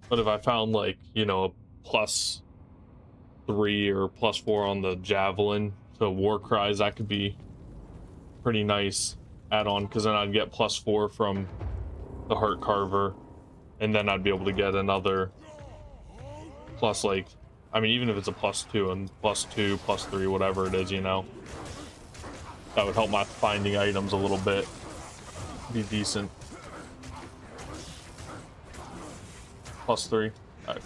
But if I found like, you know, a +3 or +4 on the javelin to war cries, that could be pretty nice add-on, because then I'd get +4 from the heart carver, and then I'd be able to get another plus, like, I mean, even if it's a +2 and +2, +3, whatever it is, you know, that would help my finding items a little bit. Be decent. +3. Okay.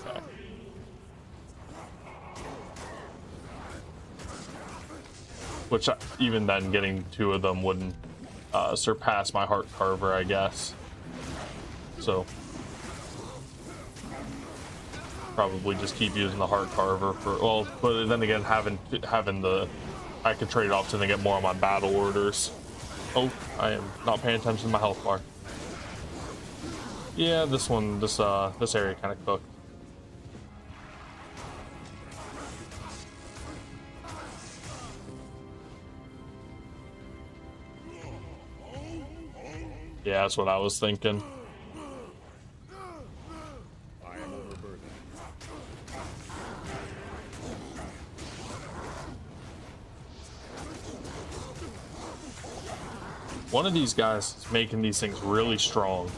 Which even then, getting 2 of them wouldn't surpass my heart carver, I guess. So probably just keep using the heart carver for, well, but then again, having the, I could trade off to then get more on my battle orders. Oh, I am not paying attention to my health bar. Yeah, this area kind of cooked. Yeah, that's what I was thinking. I am overburdened. One of these guys is making these things really strong.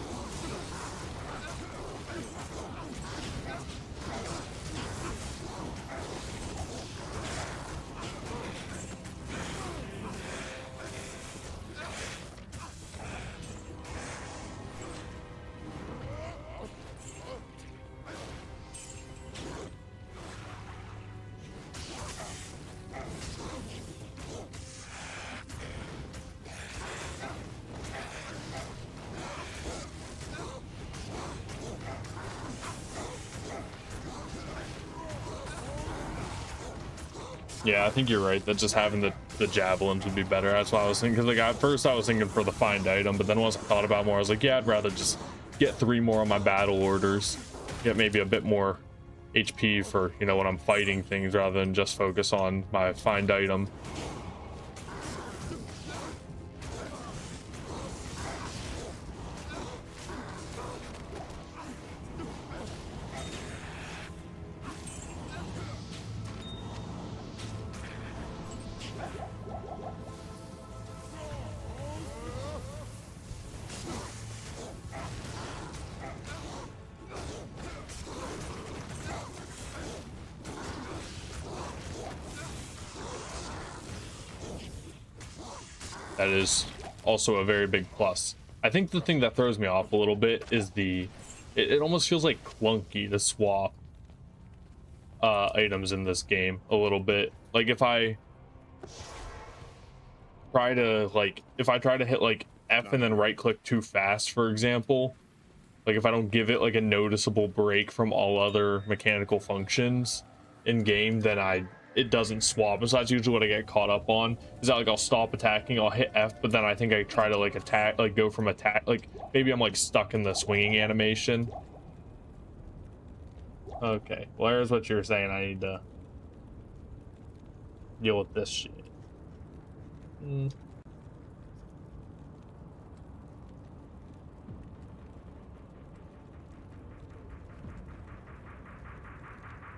Yeah, I think you're right that just having the javelins would be better. That's what I was thinking. Because like at first I was thinking for the find item, but then once I thought about it more, I was like, yeah, I'd rather just get 3 more on my battle orders, get maybe a bit more HP for, you know, when I'm fighting things, rather than just focus on my find item. That is also a very big plus. I think the thing that throws me off a little bit is it almost feels like clunky to swap items in this game a little bit. Like if I try to hit like F and then right click too fast, for example, like if I don't give it like a noticeable break from all other mechanical functions in game, then it doesn't swap. And so that's usually what I get caught up on, is that like I'll stop attacking, I'll hit F, but then I think I try to like attack, like go from attack, like maybe I'm like stuck in the swinging animation. Okay, well, here's what you were saying. I need to deal with this shit.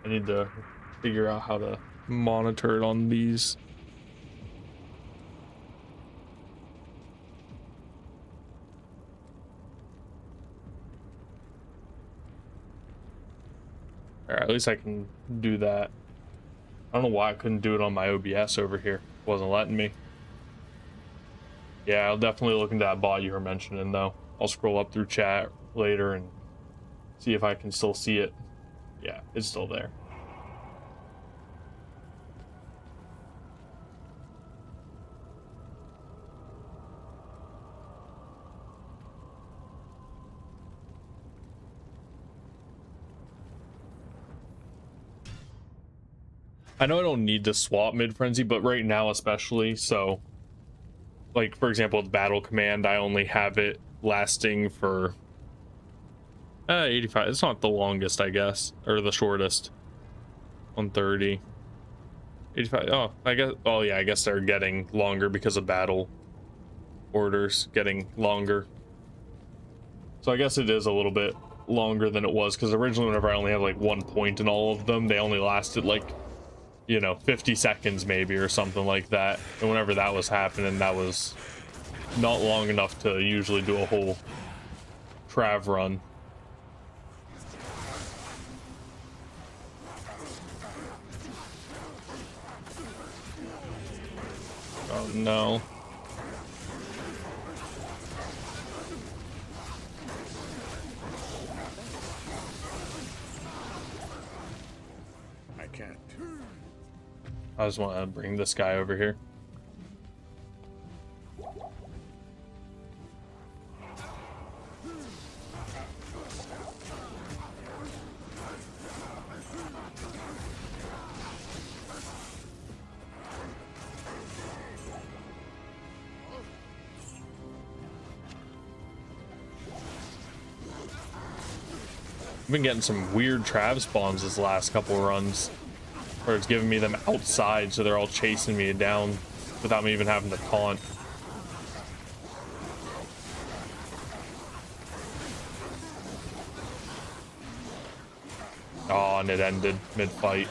I need to figure out how to monitor it on these. Alright, at least I can do that. I don't know why I couldn't do it on my OBS over here. It wasn't letting me. Yeah, I'll definitely look into that bot you were mentioning, though. I'll scroll up through chat later and see if I can still see it. Yeah, it's still there. I know I don't need to swap mid-frenzy, but right now especially, so like for example with battle command, I only have it lasting for 85. It's not the longest, I guess, or the shortest. 130, 85. Oh, I guess, oh yeah, I guess they're getting longer because of battle orders getting longer, so I guess it is a little bit longer than it was, because originally whenever I only had like 1 point in all of them, they only lasted like, you know, 50 seconds maybe or something like that. And whenever that was happening, that was not long enough to usually do a whole trav run. Oh no. I can't. I just want to bring this guy over here. I've been getting some weird trav spawns this last couple runs, where it's giving me them outside, so they're all chasing me down without me even having to taunt. Oh, and it ended mid-fight.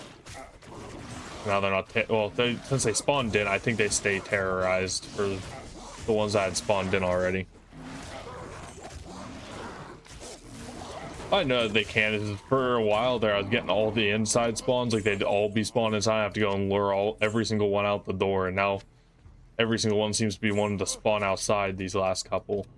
Now they're not, well, since they spawned in, I think they stay terrorized for the ones that had spawned in already. I know they can. For a while there, I was getting all the inside spawns, like they'd all be spawned inside. I have to go and lure every single one out the door, and now every single one seems to be wanting to spawn outside these last couple.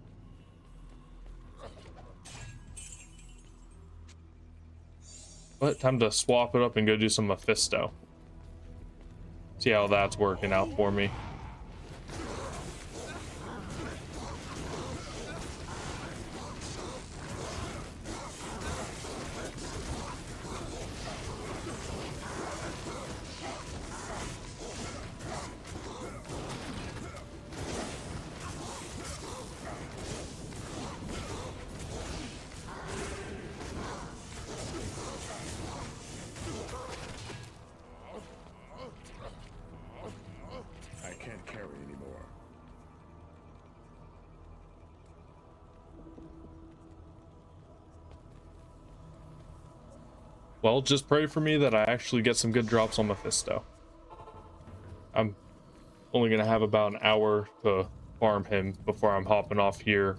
But time to swap it up and go do some Mephisto. See how that's working out for me. Well, just pray for me that I actually get some good drops on Mephisto. I'm only going to have about an hour to farm him before I'm hopping off here.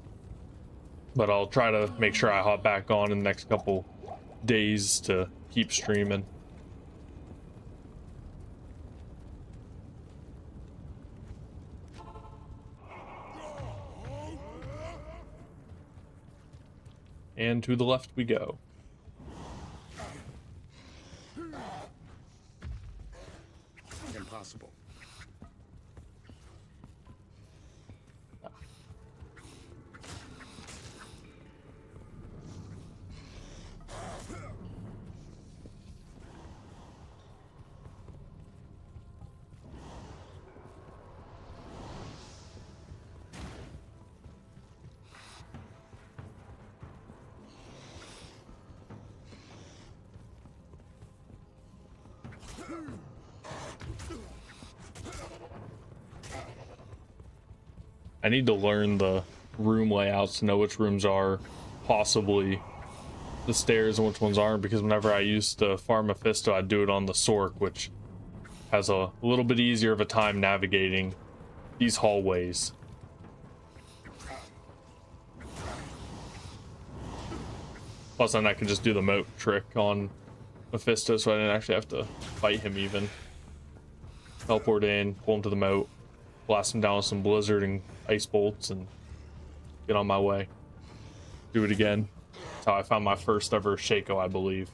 But I'll try to make sure I hop back on in the next couple days to keep streaming. And to the left we go. Impossible. I need to learn the room layouts to know which rooms are possibly the stairs and which ones aren't, because whenever I used to farm Mephisto, I'd do it on the Sork, which has a little bit easier of a time navigating these hallways. Plus then I could just do the moat trick on Mephisto, so I didn't actually have to fight him even. Teleport in, pull him to the moat, blast him down with some blizzard and ice bolts, and get on my way. Do it again. That's how I found my first ever Shaco, I believe.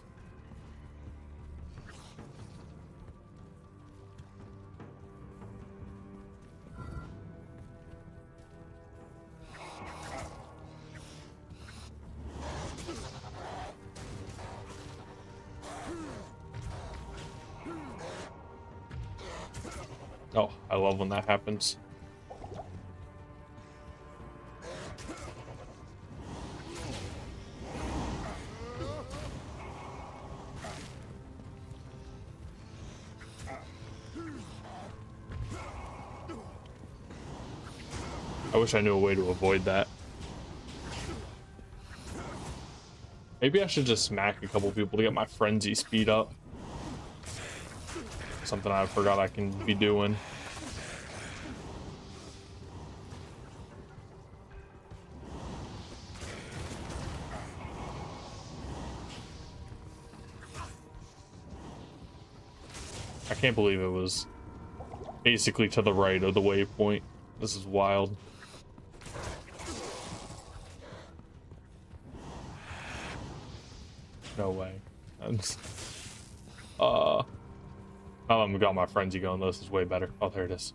Oh, I love when that happens. I wish I knew a way to avoid that. Maybe I should just smack a couple people to get my frenzy speed up. Something I forgot I can be doing. I can't believe it was basically to the right of the waypoint. This is wild. No way. Oh, I've got my frenzy going. This is way better. Oh, there it is.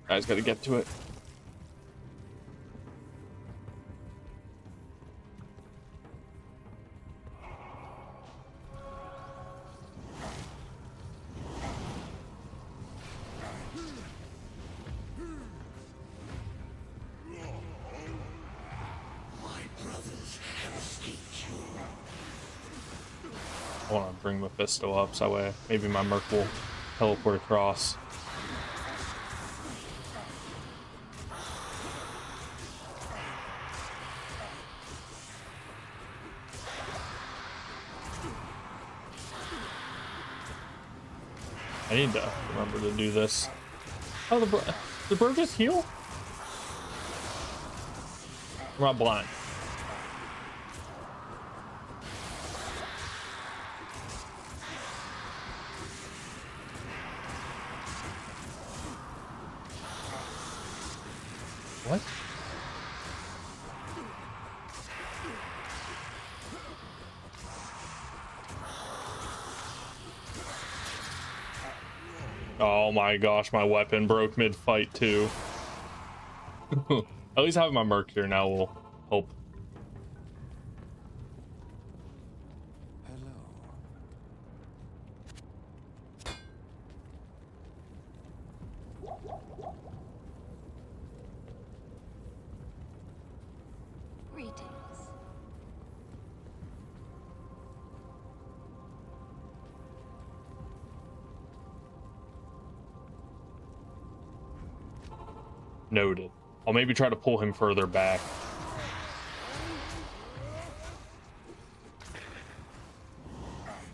I just gotta get to it. I want to bring Mephisto up so that way maybe my Merc will teleport across. I need to remember to do this. Oh, the bird just heal? I'm not blind. What? Oh my gosh, my weapon broke mid-fight too. At least having my Merc here now will help. Hello. Greetings. Noted. I'll maybe try to pull him further back.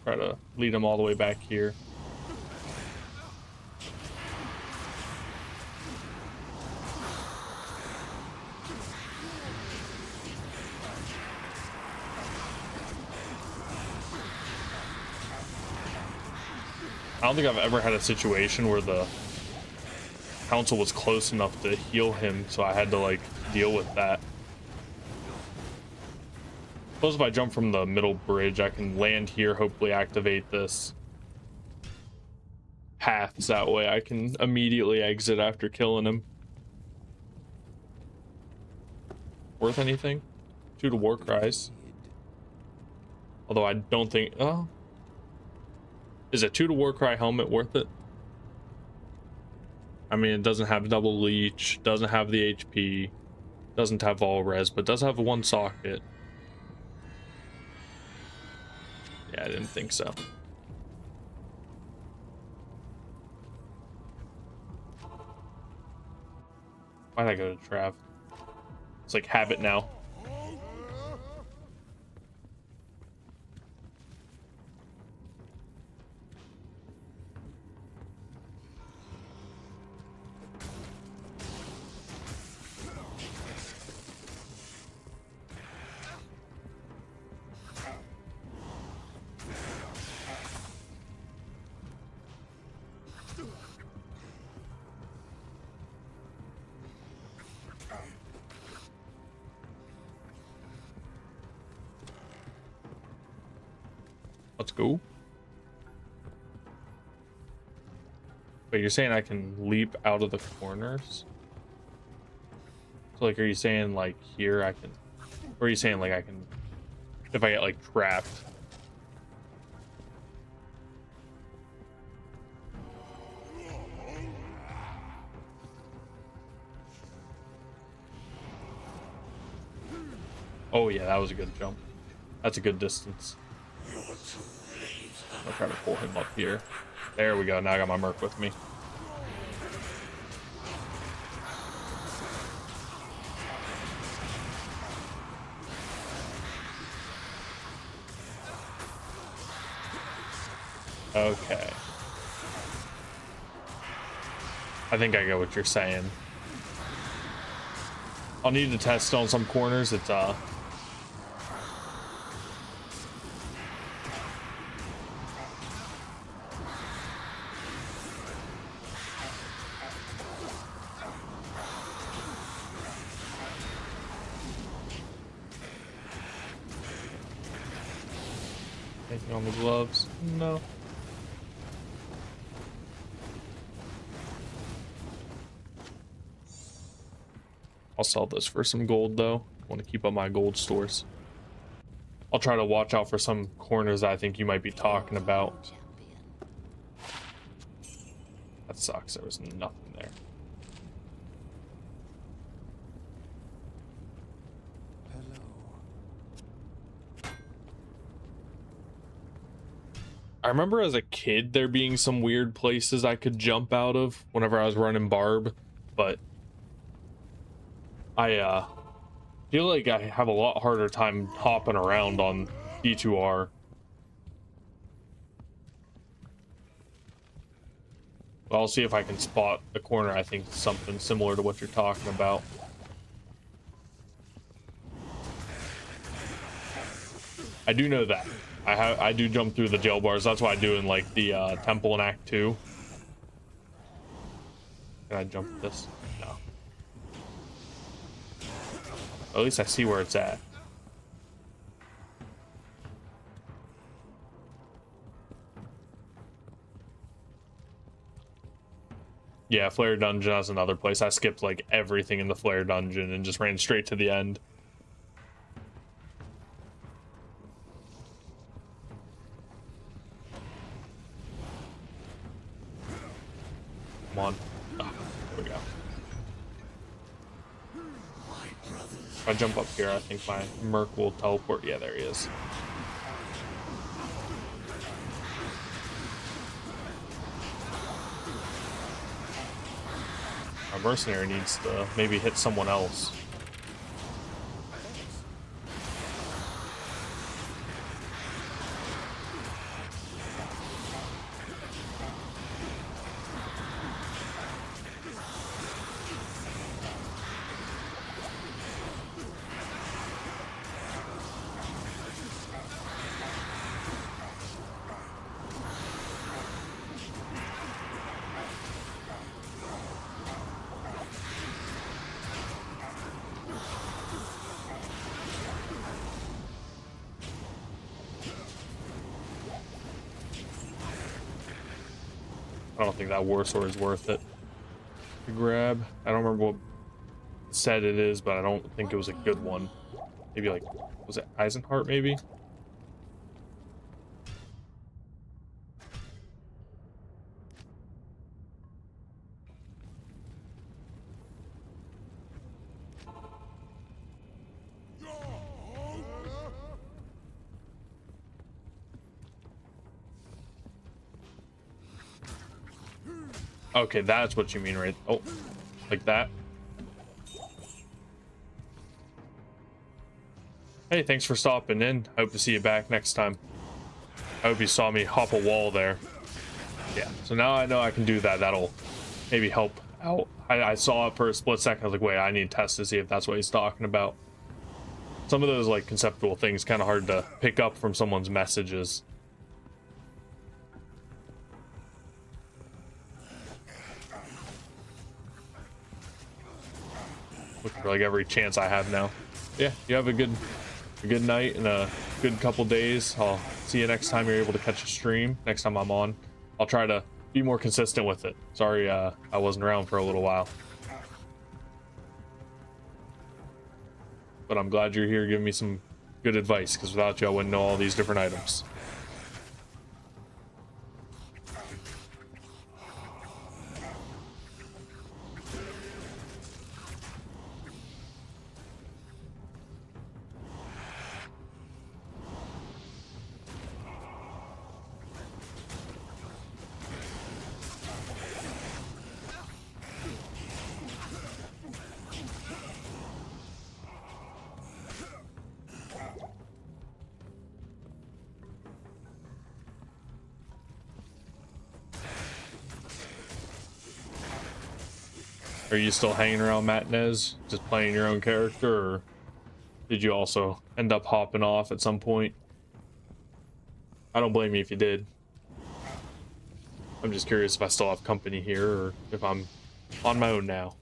Try to lead him all the way back here. I don't think I've ever had a situation where the council was close enough to heal him, so I had to like deal with that. Plus, if I jump from the middle bridge, I can land here, hopefully activate this paths. That way I can immediately exit after killing him. Worth anything? 2 to war cries. Although I don't think... Oh. Is a 2 to war cry helmet worth it? I mean, it doesn't have double leech, doesn't have the HP, doesn't have all res, but does have 1 socket. Yeah, I didn't think so. Why'd I go to Trav? It's like habit now. Let's go. But you're saying I can leap out of the corners? So like, are you saying like here I can, or are you saying like I can, if I get like trapped? Oh yeah, that was a good jump. That's a good distance. I'll try to pull him up here. There we go. Now I got my merc with me. Okay. I think I get what you're saying. I'll need to test on some corners. It's anything on the gloves? No. I'll sell this for some gold though. I want to keep up my gold stores. I'll try to watch out for some corners that I think you might be talking about. That sucks. There was nothing there. I remember as a kid there being some weird places I could jump out of whenever I was running Barb, but I feel like I have a lot harder time hopping around on D2R. But I'll see if I can spot the corner. I think something similar to what you're talking about. I do know that. I do jump through the jail bars. That's what I do in like the temple in Act 2. Can I jump this? No. At least I see where it's at. Yeah, Flare Dungeon, that's another place. I skipped like everything in the Flare Dungeon and just ran straight to the end. Come on. Oh, there we go. If I jump up here, I think my Merc will teleport. Yeah, there he is. Our mercenary needs to maybe hit someone else. I don't think that war sword is worth it to grab. I don't remember what set it is, but I don't think it was a good one. Maybe like, was it Eisenhart maybe? Okay, that's what you mean, right? Oh, like that. Hey, thanks for stopping in. I hope to see you back next time. I hope you saw me hop a wall there. Yeah, so now I know I can do that. That'll maybe help out. I saw it for a split second. I was like, wait, I need to test to see if that's what he's talking about. Some of those like conceptual things kind of hard to pick up from someone's messages. Looking for like every chance I have now. Yeah, you have a good night and a good couple days. I'll see you next time you're able to catch a stream. Next time I'm on, I'll try to be more consistent with it. Sorry, I wasn't around for a little while, but I'm glad you're here giving me some good advice, because without you I wouldn't know all these different items. Are you still hanging around Matinez, just playing your own character, or did you also end up hopping off at some point? I don't blame you if you did. I'm just curious if I still have company here, or if I'm on my own now.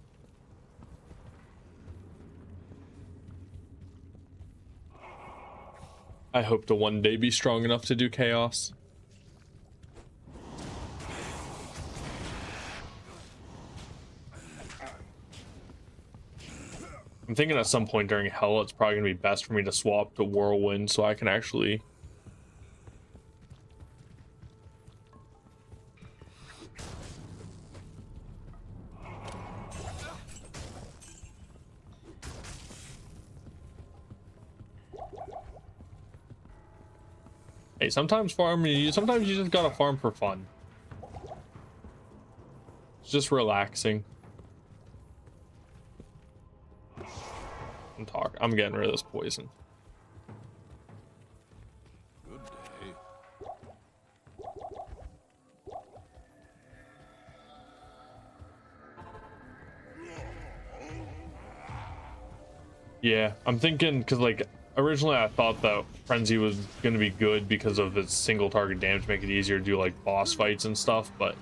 I hope to one day be strong enough to do chaos. I'm thinking at some point during Hell, it's probably going to be best for me to swap to Whirlwind so I can actually... Hey, sometimes sometimes you just gotta farm for fun. It's just relaxing. I'm getting rid of this poison. Good day. Yeah, I'm thinking, because like originally I thought that Frenzy was going to be good because of its single target damage, make it easier to do like boss fights and stuff, but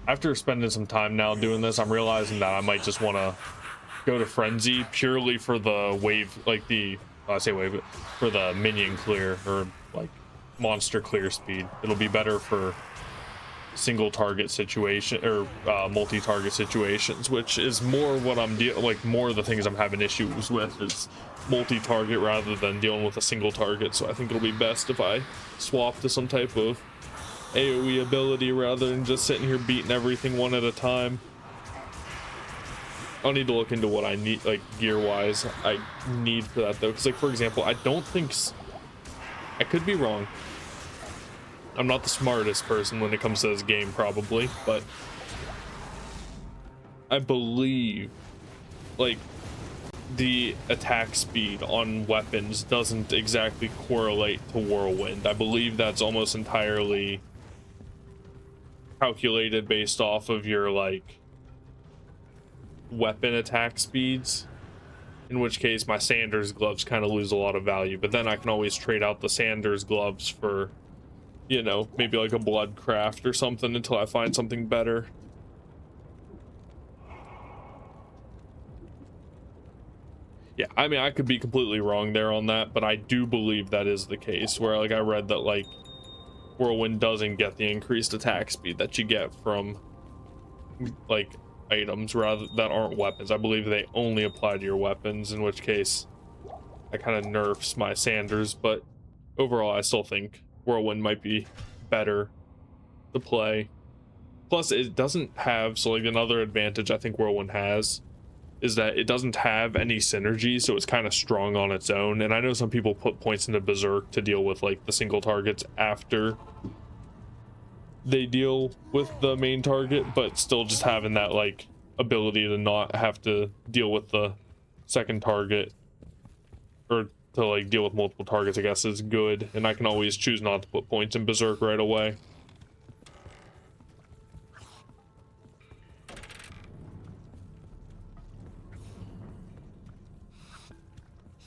after spending some time now doing this, I'm realizing that I might just want to go to Frenzy purely for the wave, like the I say wave, for the minion clear, or like monster clear speed. It'll be better for single target situation, or multi-target situations, which is more what I'm like more of the things I'm having issues with is multi-target rather than dealing with a single target. So I think it'll be best if I swap to some type of AoE ability rather than just sitting here beating everything one at a time. I'll need to look into what I need, like gear wise I need for that though, because like for example, I don't think, I could be wrong, I'm not the smartest person when it comes to this game probably, but I believe like the attack speed on weapons doesn't exactly correlate to Whirlwind. I believe that's almost entirely calculated based off of your like weapon attack speeds, in which case my Sanders gloves kind of lose a lot of value, but then I can always trade out the Sanders gloves for, you know, maybe like a Bloodcraft or something until I find something better. Yeah, I mean, I could be completely wrong there on that, but I do believe that is the case, where like I read that like Whirlwind doesn't get the increased attack speed that you get from like items rather that aren't weapons. I believe they only apply to your weapons, in which case that kind of nerfs my Sanders, but overall I still think Whirlwind might be better to play. Plus it doesn't have, so like another advantage I think Whirlwind has is that it doesn't have any synergy, so it's kind of strong on its own. And I know some people put points into Berserk to deal with like the single targets after they deal with the main target, but still just having that like ability to not have to deal with the second target, or to like deal with multiple targets, I guess, is good. And I can always choose not to put points in Berserk right away.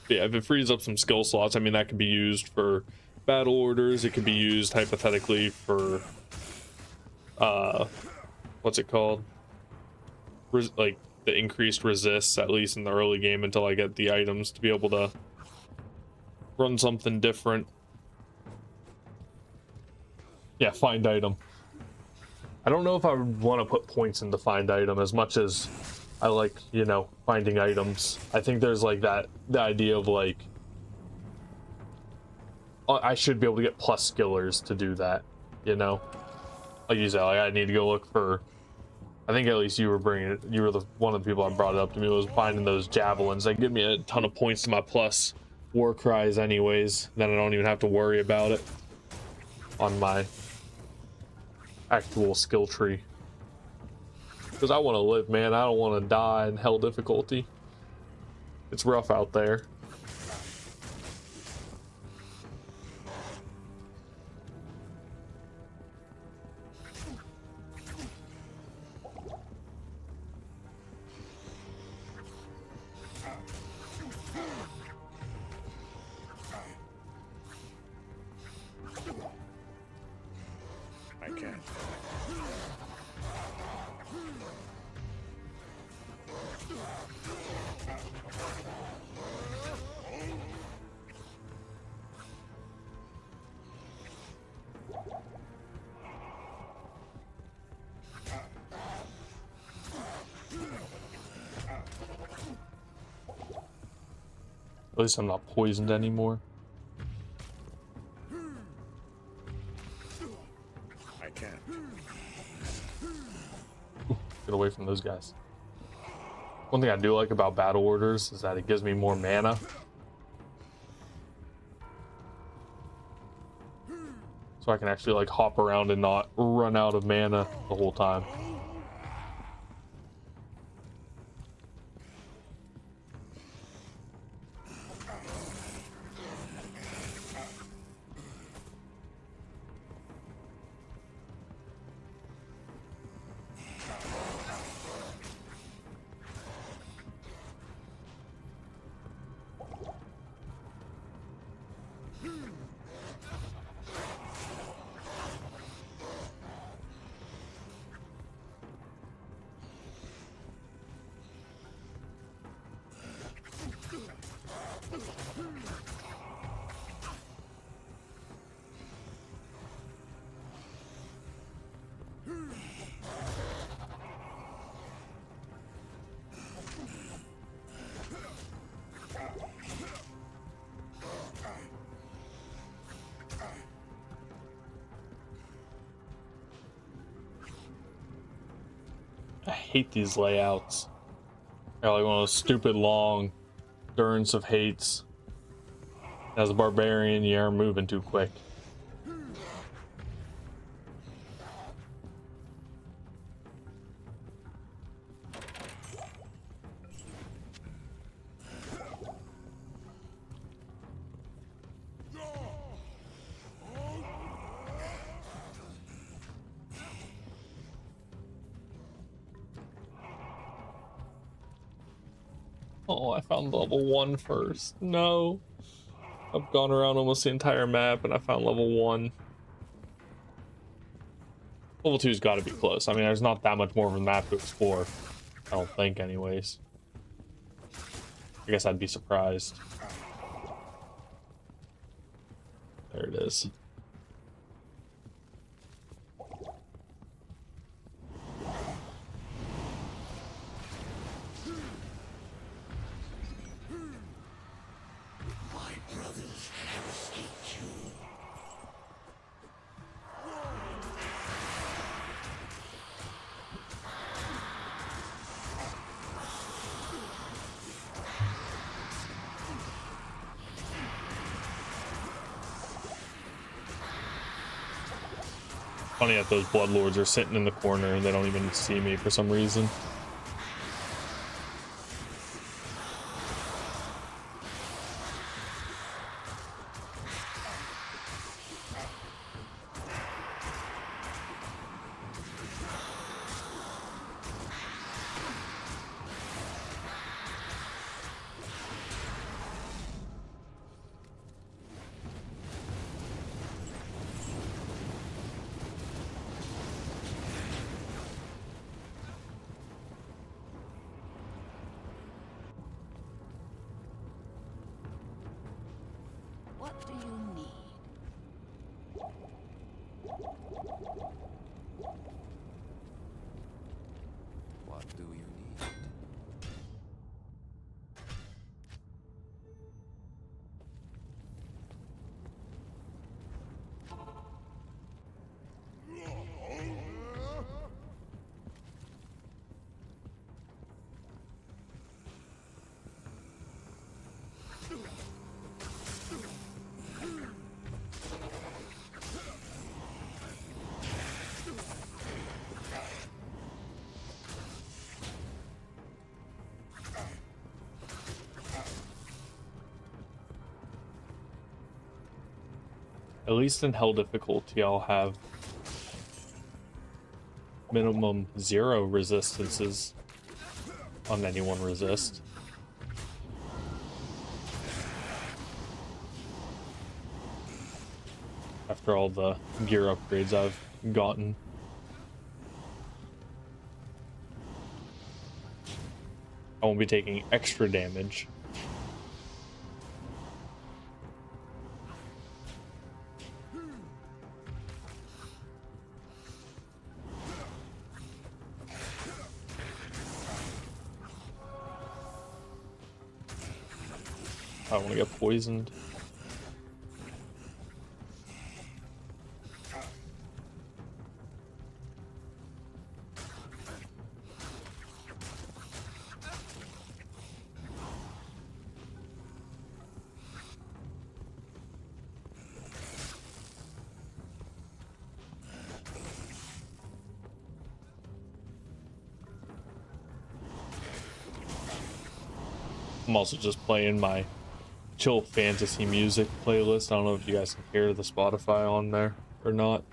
Yeah, if it frees up some skill slots, I mean, that could be used for battle orders. It could be used hypothetically for what's it called, like the increased resists, at least in the early game, until I get the items to be able to run something different. Yeah, find item. I don't know if I would want to put points into find item as much as I like, you know, finding items. I think there's like the idea of like, I should be able to get plus skillers to do that, you know? Like you said, like I need to go look for, I think at least you were bringing it, you were one of the people that brought it up to me, was finding those javelins. They give me a ton of points to my plus war cries anyways, then I don't even have to worry about it on my actual skill tree. Because I want to live, man. I don't want to die in hell difficulty. It's rough out there. I can't. At least I'm not poisoned anymore. I can't. Get away from those guys. One thing I do like about battle orders is that it gives me more mana. So I can actually like hop around and not run out of mana the whole time. I hate these layouts. They're like one of those stupid long endurance of hates. As a barbarian, you aren't moving too quick. Oh, I found level 1 first. No. I've gone around almost the entire map and I found level 1. Level 2's got to be close. I mean, there's not that much more of a map to explore. I don't think, anyways. I guess I'd be surprised. There it is. Funny that those bloodlords are sitting in the corner and they don't even see me for some reason. What do you need? What do you need? At least in hell difficulty, I'll have minimum 0 resistances on anyone resist. After all the gear upgrades I've gotten. I won't be taking extra damage. I don't want to get poisoned. I'm also just playing my chill fantasy music playlist. I don't know if you guys can hear the Spotify on there or not.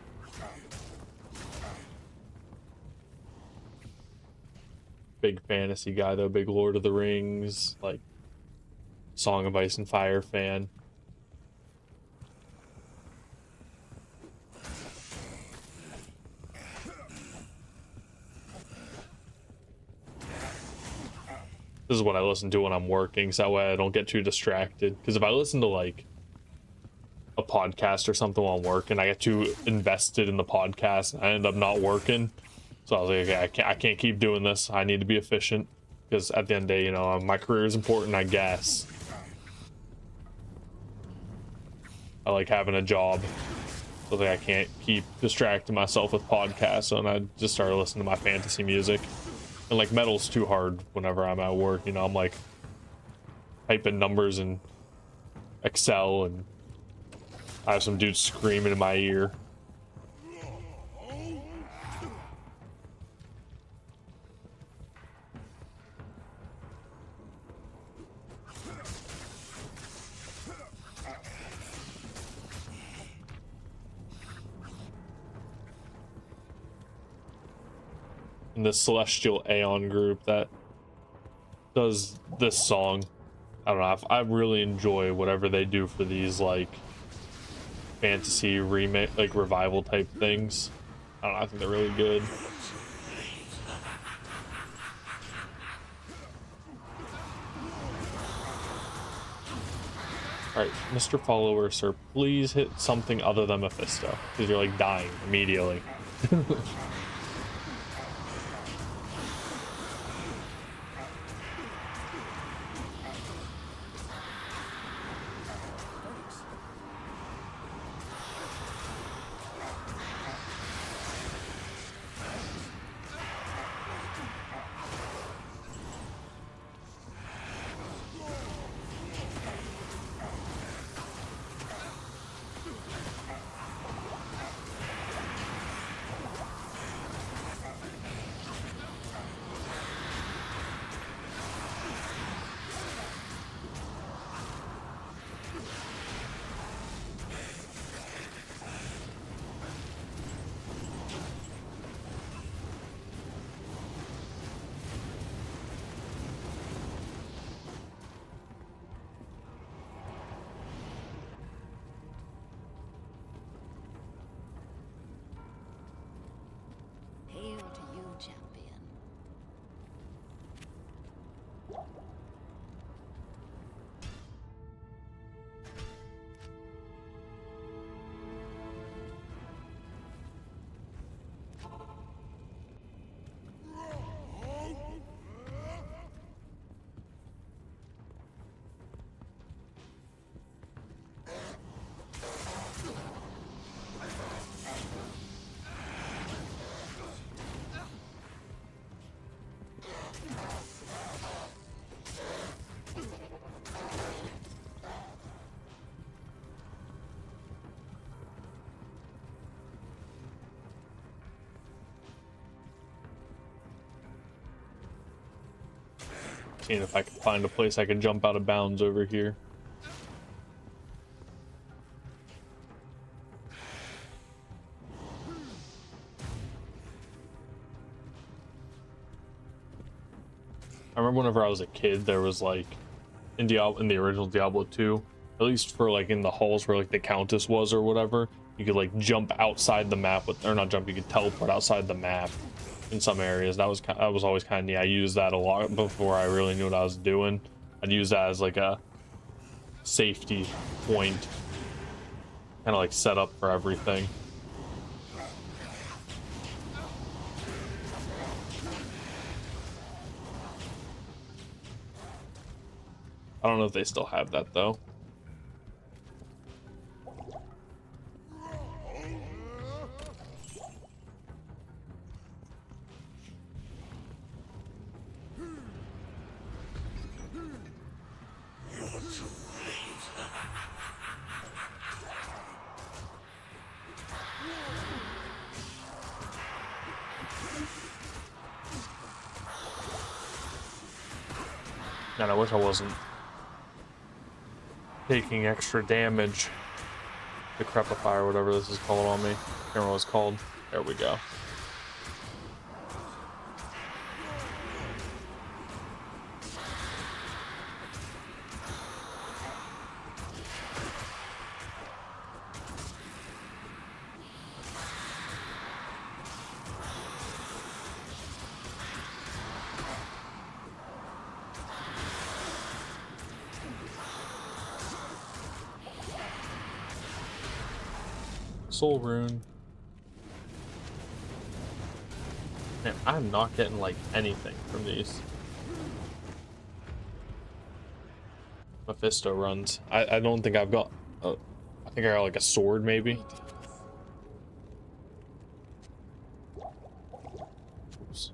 Big fantasy guy though, big Lord of the Rings, like Song of Ice and Fire fan. This is what I listen to when I'm working, so that way I don't get too distracted. Because if I listen to like a podcast or something while I'm working, I get too invested in the podcast and I end up not working. So I was like, okay, I can't keep doing this. I need to be efficient. Because at the end of the day, you know, my career is important, I guess. I like having a job. So like I can't keep distracting myself with podcasts. So I just started listening to my fantasy music. And like metal's too hard whenever I'm at work, you know, I'm like typing numbers in Excel and I have some dude screaming in my ear. And the Celestial Aeon group that does this song, I don't know, I really enjoy whatever they do for these like fantasy remake, like revival type things. I don't know, I think they're really good. Alright, Mr. Follower, sir, please hit something other than Mephisto, because you're like dying immediately. Seeing if I can find a place I can jump out of bounds over here. I remember whenever I was a kid, there was like in the original Diablo 2, at least for like in the halls where like the Countess was or whatever, you could like jump outside the map with, or not jump, you could teleport outside the map in some areas. That was always kind of neat. I used that a lot before I really knew what I was doing. I'd use that as like a safety point, kind of like set up for everything. I don't know if they still have that though. And I wish I wasn't taking extra damage. The Crepify or whatever this is called on me. I can't remember what it's called. There we go. Soul Rune. Man, I'm not getting like anything from these. Mephisto runs. I don't think I've got. I think I got like a sword maybe. Oops.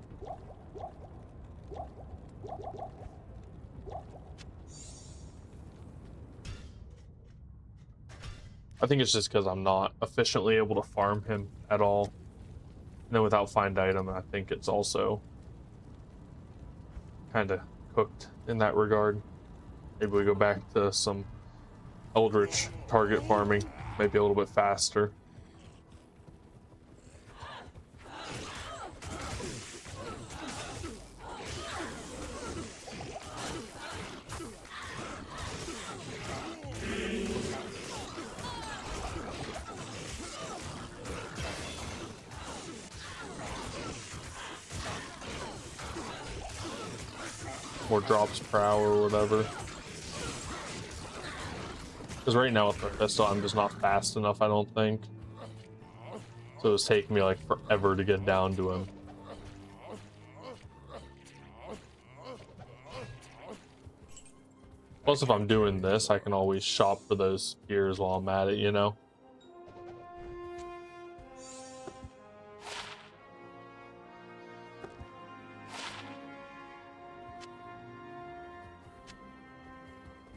I think it's just because I'm not efficiently able to farm him at all. And then without find item, I think it's also kind of cooked in that regard. Maybe we go back to some Eldritch target farming, maybe a little bit faster. More drops per hour or whatever. Because right now with Mephisto, I'm just not fast enough, I don't think. So it's taking me like forever to get down to him. Plus, if I'm doing this, I can always shop for those gears while I'm at it, you know?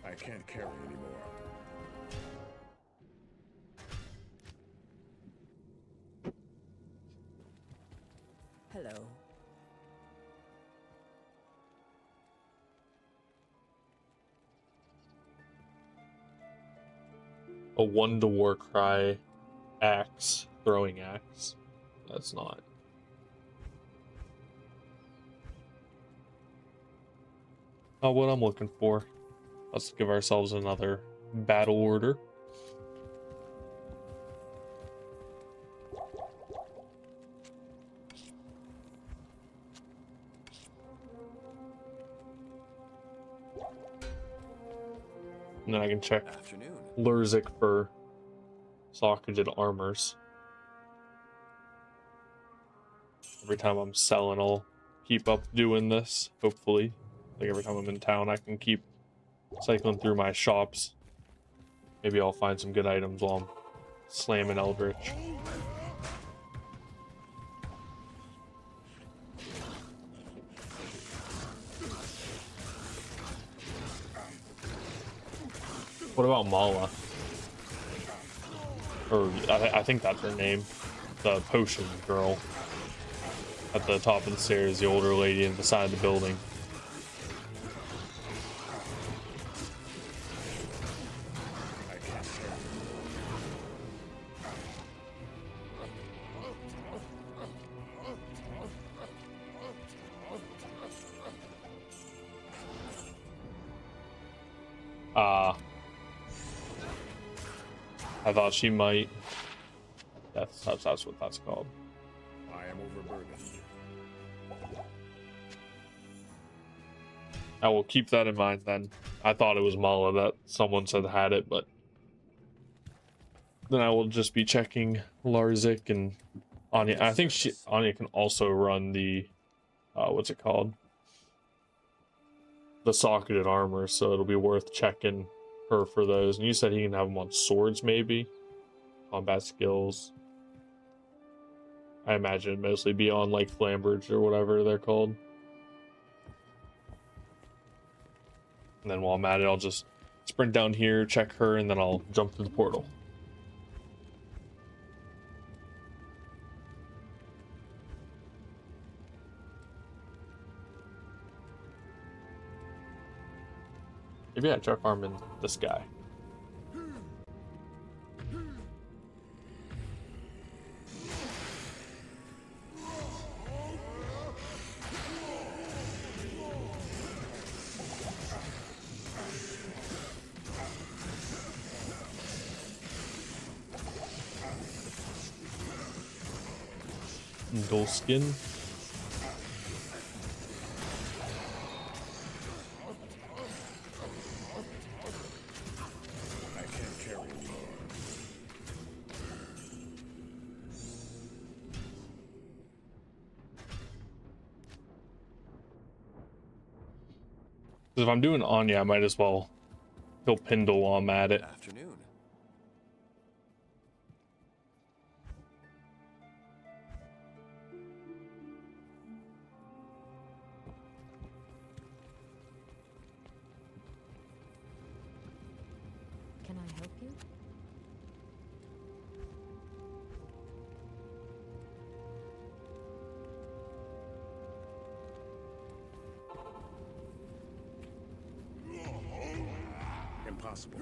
I can't carry anymore. Hello. A one to war cry axe, throwing axe. That's not. Not what I'm looking for. Let's give ourselves another battle order. And then I can check Lurzik for socketed armors. Every time I'm selling, I'll keep up doing this, hopefully. Like every time I'm in town, I can keep cycling through my shops. Maybe I'll find some good items while I'm slamming Eldritch. What about Mala? Or I think that's her name. The potion girl. At the top of the stairs, the older lady at the side of the building. I thought she might. That's what that's called. I am overburdened. I will keep that in mind then. I thought it was Mala that someone said had it, but then I will just be checking Larzik and Anya. I think Anya can also run the what's it called? The socketed armor, so it'll be worth checking her for those. And you said he can have them on swords, maybe? Combat skills. I imagine it'd mostly be on like flamberge or whatever they're called. And then while I'm at it, I'll just sprint down here, check her, and then I'll jump through the portal. Maybe I try farming this guy. Dull skin. I can't carry anymore. If I'm doing Anya, I might as well kill Pindle while I'm at it. Afternoon. Can I help you? Impossible.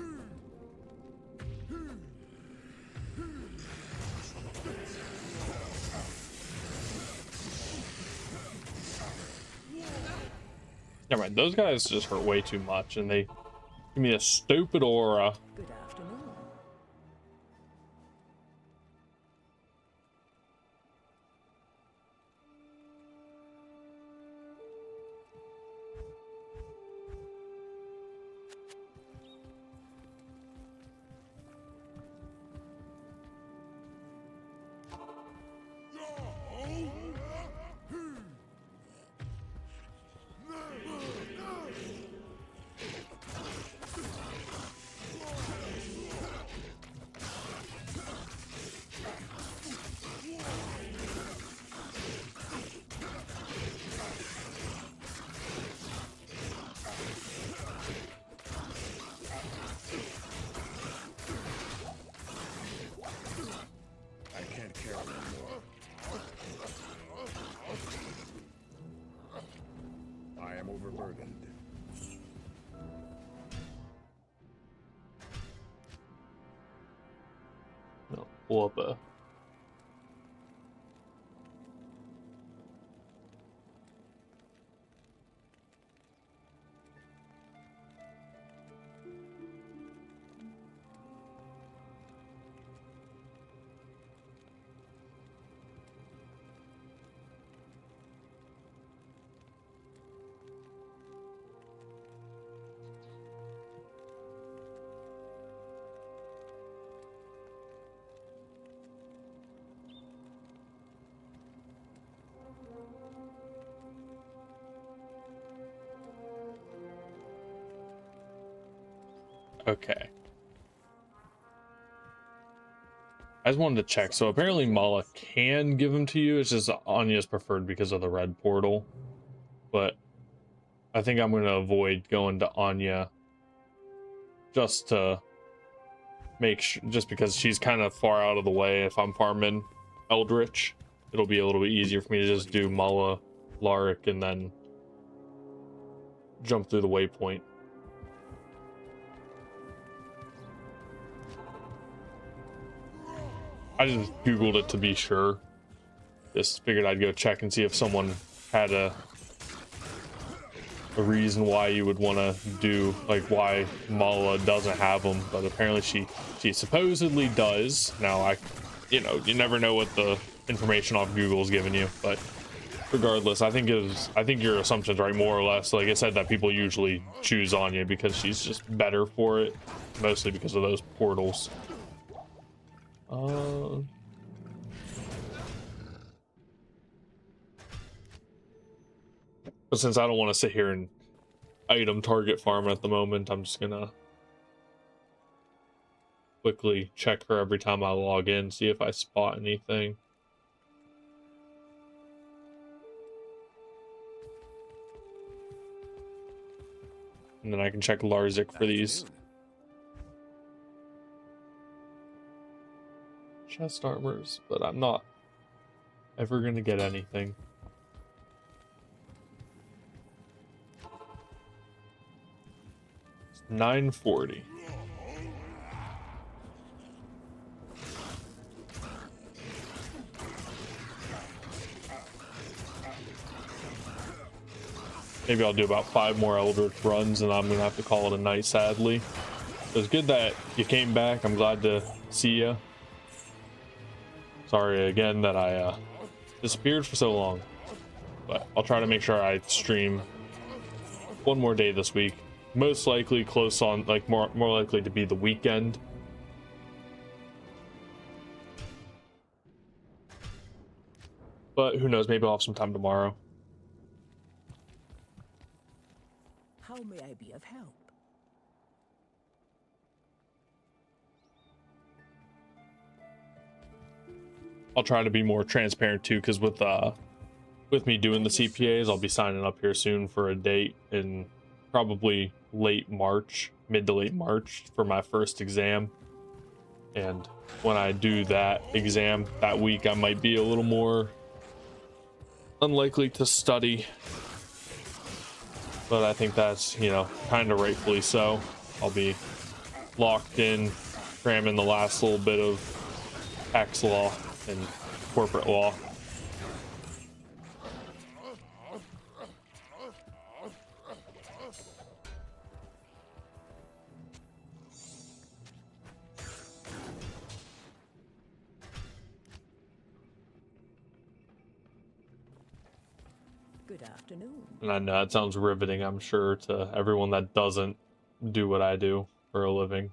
Never mind, those guys just hurt way too much, and they give me a stupid aura. Good afternoon. I can't carry anymore. I am overburdened. No, pull up a. Okay. I just wanted to check. So apparently Mala can give them to you. It's just Anya's preferred because of the red portal. But I think I'm going to avoid going to Anya just to make sure, just because she's kind of far out of the way. If I'm farming Eldritch, it'll be a little bit easier for me to just do Mala, Larik, and then jump through the waypoint. I just googled it to be sure. Just figured I'd go check and see if someone had a a reason why you would want to do, like, why Mala doesn't have them, but apparently she supposedly does. Now you never know what the information off Google's giving you, but regardless, I think your assumption's right, more or less. Like I said, that people usually choose Anya because she's just better for it, mostly because of those portals. But since I don't want to sit here and item target farm at the moment, I'm just gonna quickly check her every time I log in, see if I spot anything. And then I can check Larzik for these. Chest armors, but I'm not ever gonna get anything. It's 940. Maybe I'll do about 5 more Eldritch runs and I'm gonna have to call it a night, sadly. It was good that you came back. I'm glad to see you. Sorry again that I disappeared for so long, but I'll try to make sure I stream one more day this week. Most likely close on, like, more likely to be the weekend. But who knows, maybe I'll have some time tomorrow. How may I be of help? I'll try to be more transparent too, because with me doing the CPAs, I'll be signing up here soon for a date in probably late March, mid to late March, for my first exam. And when I do that exam that week, I might be a little more unlikely to study, but I think that's, kind of rightfully so. I'll be locked in, cramming the last little bit of tax law and corporate law. Good afternoon. And I know it sounds riveting, I'm sure, to everyone that doesn't do what I do for a living.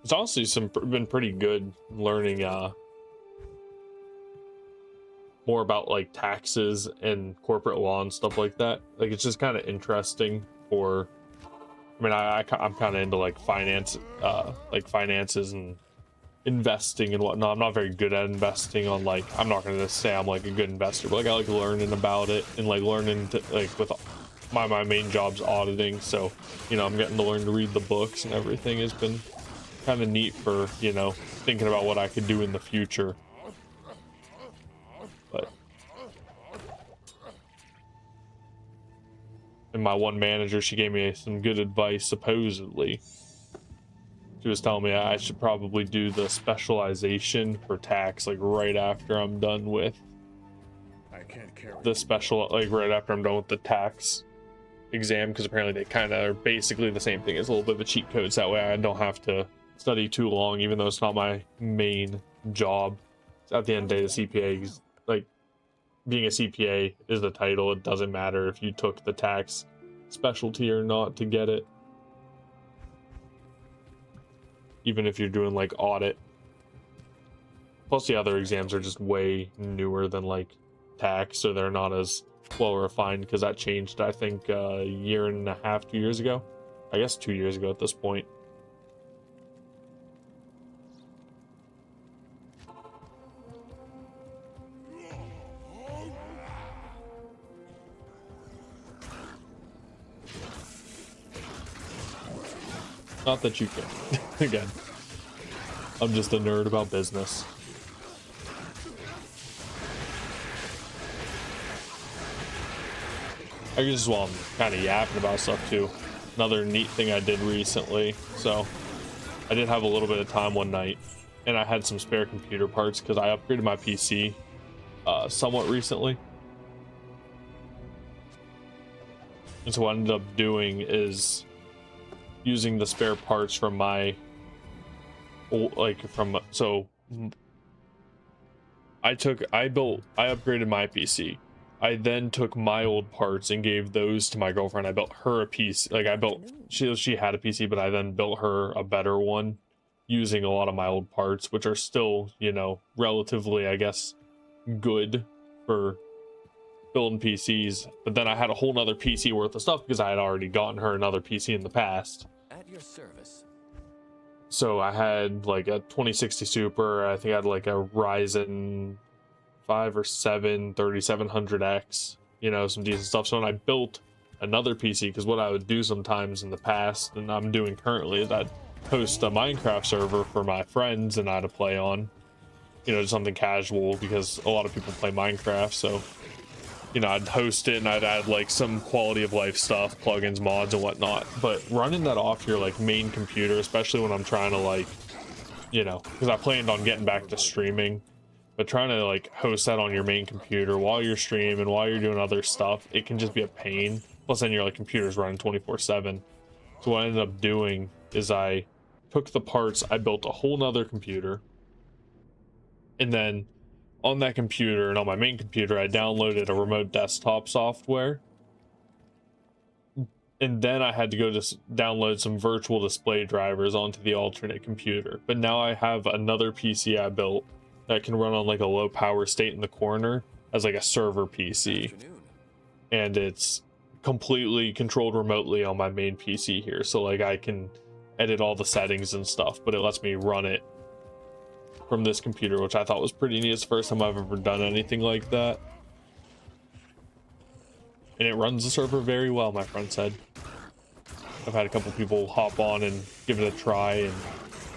It's honestly been pretty good learning more about, like, taxes and corporate law and stuff like that. Like, it's just kind of interesting for, I mean, I'm kind of into, like, finances and investing and whatnot. I'm not very good at investing on, like, I'm not going to say I'm, like, a good investor, but, like, I like learning about it and, like, learning to, like, with my main job's auditing, so, I'm getting to learn to read the books and everything has been kind of neat for, thinking about what I could do in the future. But and my one manager, she gave me some good advice, supposedly. She was telling me I should probably do the specialization for tax, like, right after I'm done with right after I'm done with the tax exam, because apparently they kind of are basically the same thing. It's a little bit of a cheat code, so that way I don't have to study too long, even though it's not my main job. At the end of the day, the CPA, like, being a CPA is the title. It doesn't matter if you took the tax specialty or not to get it, even if you're doing, like, audit. Plus the other exams are just way newer than, like, tax, so they're not as well refined, because that changed, I think, a year and a half, 2 years ago. I guess 2 years ago at this point. Not that you can. Again, I'm just a nerd about business. I guess while I'm kind of yapping about stuff too, another neat thing I did recently. So I did have a little bit of time one night, and I had some spare computer parts because I upgraded my PC somewhat recently. And so what I ended up doing is using the spare parts from my so I upgraded my PC. I then took my old parts and gave those to my girlfriend. I built her a PC. Like she had a PC, but I then built her a better one using a lot of my old parts, which are still, you know, relatively, I guess, good for building PCs. But then I had a whole nother PC worth of stuff because I had already gotten her another PC in the past. At your service. So I had like a 2060 Super. I think I had like a Ryzen 5 or 7 3700X, you know, some decent stuff. So when I built another PC, because what I would do sometimes in the past, and I'm doing currently, is I'd host a Minecraft server for my friends and I to play on, you know, just something casual, because a lot of people play Minecraft. So, you know, I'd host it and I'd add like some quality of life stuff, plugins, mods, and whatnot. But running that off your like main computer, especially when I'm trying to like, you know, because I planned on getting back to streaming, but trying to like host that on your main computer while you're streaming, while you're doing other stuff, it can just be a pain. Plus then your like computer's running 24/7. So what I ended up doing is I took the parts, I built a whole nother computer, and then on that computer and on my main computer, I downloaded a remote desktop software. And then I had to go just download some virtual display drivers onto the alternate computer. But now I have another PC I built that can run on like a low power state in the corner as like a server PC. And it's completely controlled remotely on my main PC here. So like I can edit all the settings and stuff, but it lets me run it from this computer, which I thought was pretty neat. It's the first time I've ever done anything like that. And it runs the server very well, my friend said. I've had a couple people hop on and give it a try, and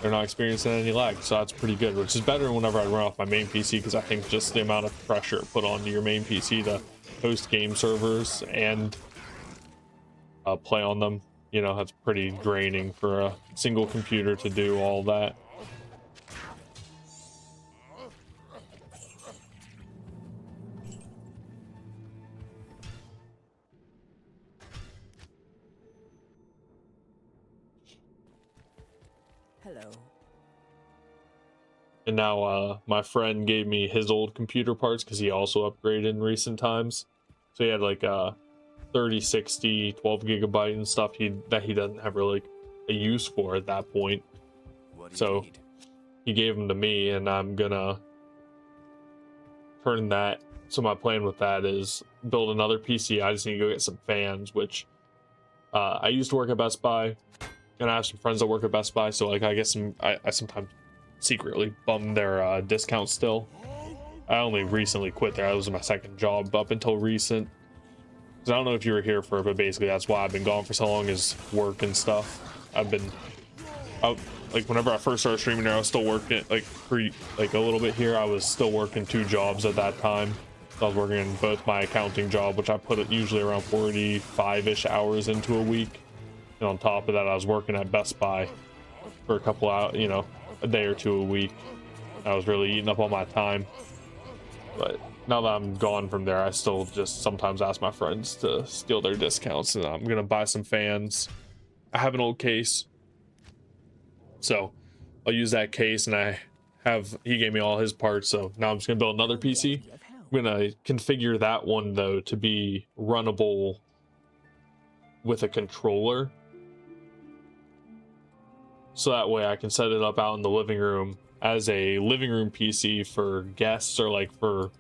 they're not experiencing any lag, so that's pretty good, which is better than whenever I run off my main PC, because I think just the amount of pressure put onto your main PC to host game servers and play on them, you know, that's pretty draining for a single computer to do all that. Hello. And now my friend gave me his old computer parts because he also upgraded in recent times. So he had like a 3060, 12 gigabyte and stuff that he doesn't have really a use for at that point. So he gave them to me, and I'm gonna turn that. So my plan with that is build another PC. I just need to go get some fans, which I used to work at Best Buy, and I have some friends that work at Best Buy. So like I get some, I sometimes secretly bum their discounts still. I only recently quit there. That was my second job up until recent. I don't know if you were here for it, but basically that's why I've been gone for so long, is work and stuff. I've been out, like whenever I first started streaming there, I was still working like a little bit here. I was still working 2 jobs at that time. So I was working in both my accounting job, which I put it usually around 45-ish hours into a week. And on top of that, I was working at Best Buy for a couple hours, you know, a day or 2 a week. I was really eating up all my time. But now that I'm gone from there, I still just sometimes ask my friends to steal their discounts, and I'm gonna buy some fans. I have an old case, so I'll use that case, and he gave me all his parts, so now I'm just gonna build another PC. I'm gonna configure that one though to be runnable with a controller, so that way I can set it up out in the living room as a living room PC for guests, or like for,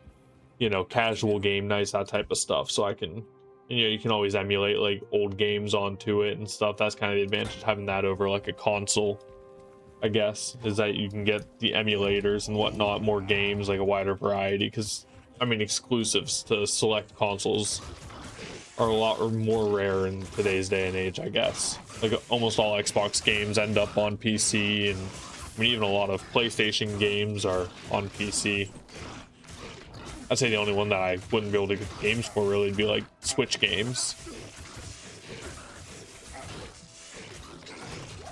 you know, casual game nights, that type of stuff. So I can, you know, you can always emulate like old games onto it and stuff. That's kind of the advantage of having that over like a console, I guess, is that you can get the emulators and whatnot, more games, like a wider variety. Because I mean, exclusives to select consoles are a lot more rare in today's day and age, I guess. Like almost all Xbox games end up on PC, and I mean, even a lot of PlayStation games are on PC. I'd say the only one that I wouldn't be able to get games for really would be like Switch games.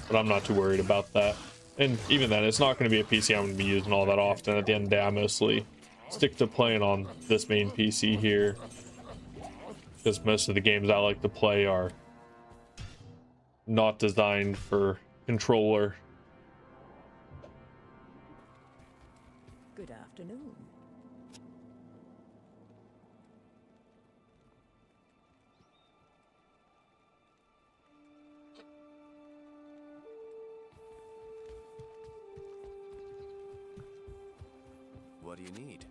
But I'm not too worried about that. And even then, it's not going to be a PC I'm going to be using all that often. At the end of the day, I mostly stick to playing on this main PC here. because most of the games I like to play are not designed for controller. Good afternoon. What do you need?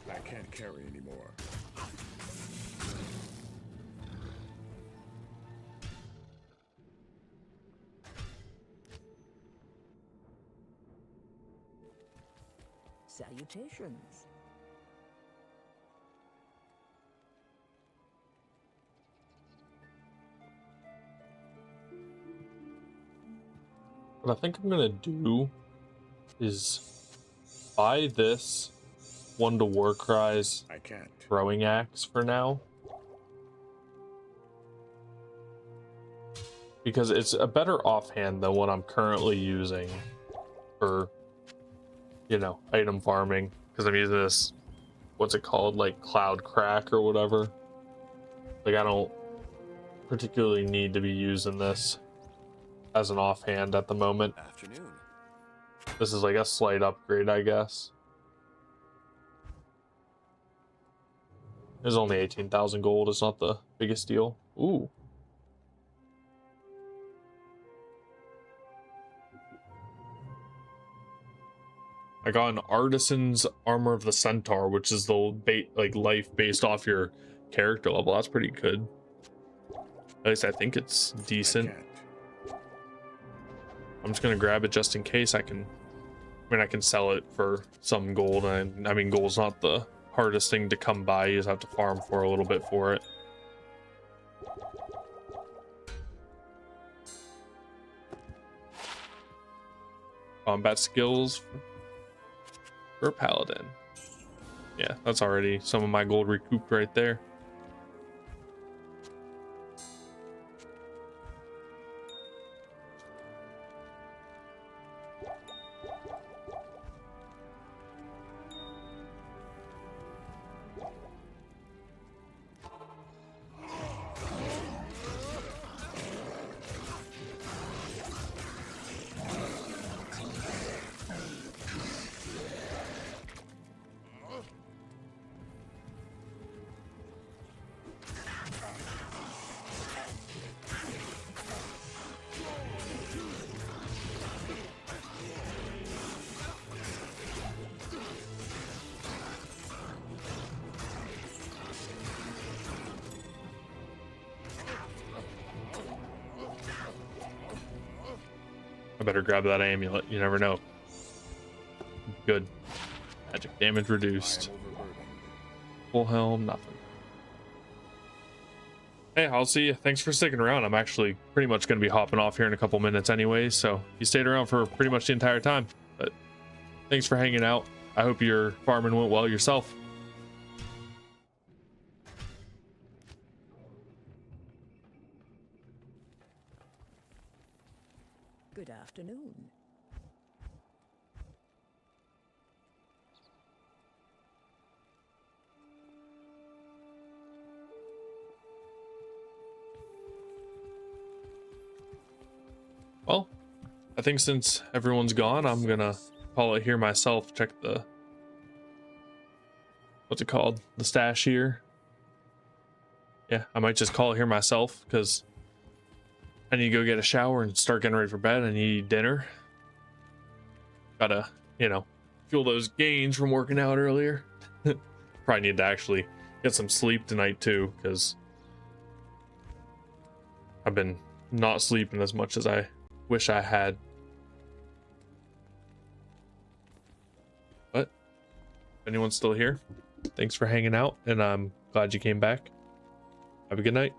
I can't carry anymore. Salutations. What I think I'm gonna do is buy this one to Warcry's I can't. throwing axe for now, because it's a better offhand than what I'm currently using for, you know, item farming, because I'm using this, what's it called, like Cloud Crack or whatever. Like, I don't particularly need to be using this as an offhand at the moment. Afternoon. This is like a slight upgrade, I guess. There's only 18,000 gold. It's not the biggest deal. Ooh. I got an Artisan's Armor of the Centaur, which is the like life based off your character level. That's pretty good. At least I think it's decent. I can't. I'm just gonna grab it just in case. I mean, I can sell it for some gold. And I mean, gold's not the hardest thing to come by. You just have to farm for a little bit for it. Combat skills for a paladin. Yeah, that's already some of my gold recouped right there. I better grab that amulet. You never know. Good. Magic damage I reduced. am overburdened. Full helm, nothing. Hey, I'll see you. Thanks for sticking around. I'm actually pretty much going to be hopping off here in a couple minutes anyway, so you stayed around for pretty much the entire time. But thanks for hanging out. I hope your farming went well yourself. Good afternoon. Well, I think since everyone's gone, I'm gonna call it here myself. Check the, what's it called? The stash here. Yeah, I might just call it here myself because I need to go get a shower and start getting ready for bed. I need dinner. Gotta, you know, fuel those gains from working out earlier. Probably need to actually get some sleep tonight too, because I've been not sleeping as much as I wish I had. If anyone's still here, thanks for hanging out, and I'm glad you came back. Have a good night.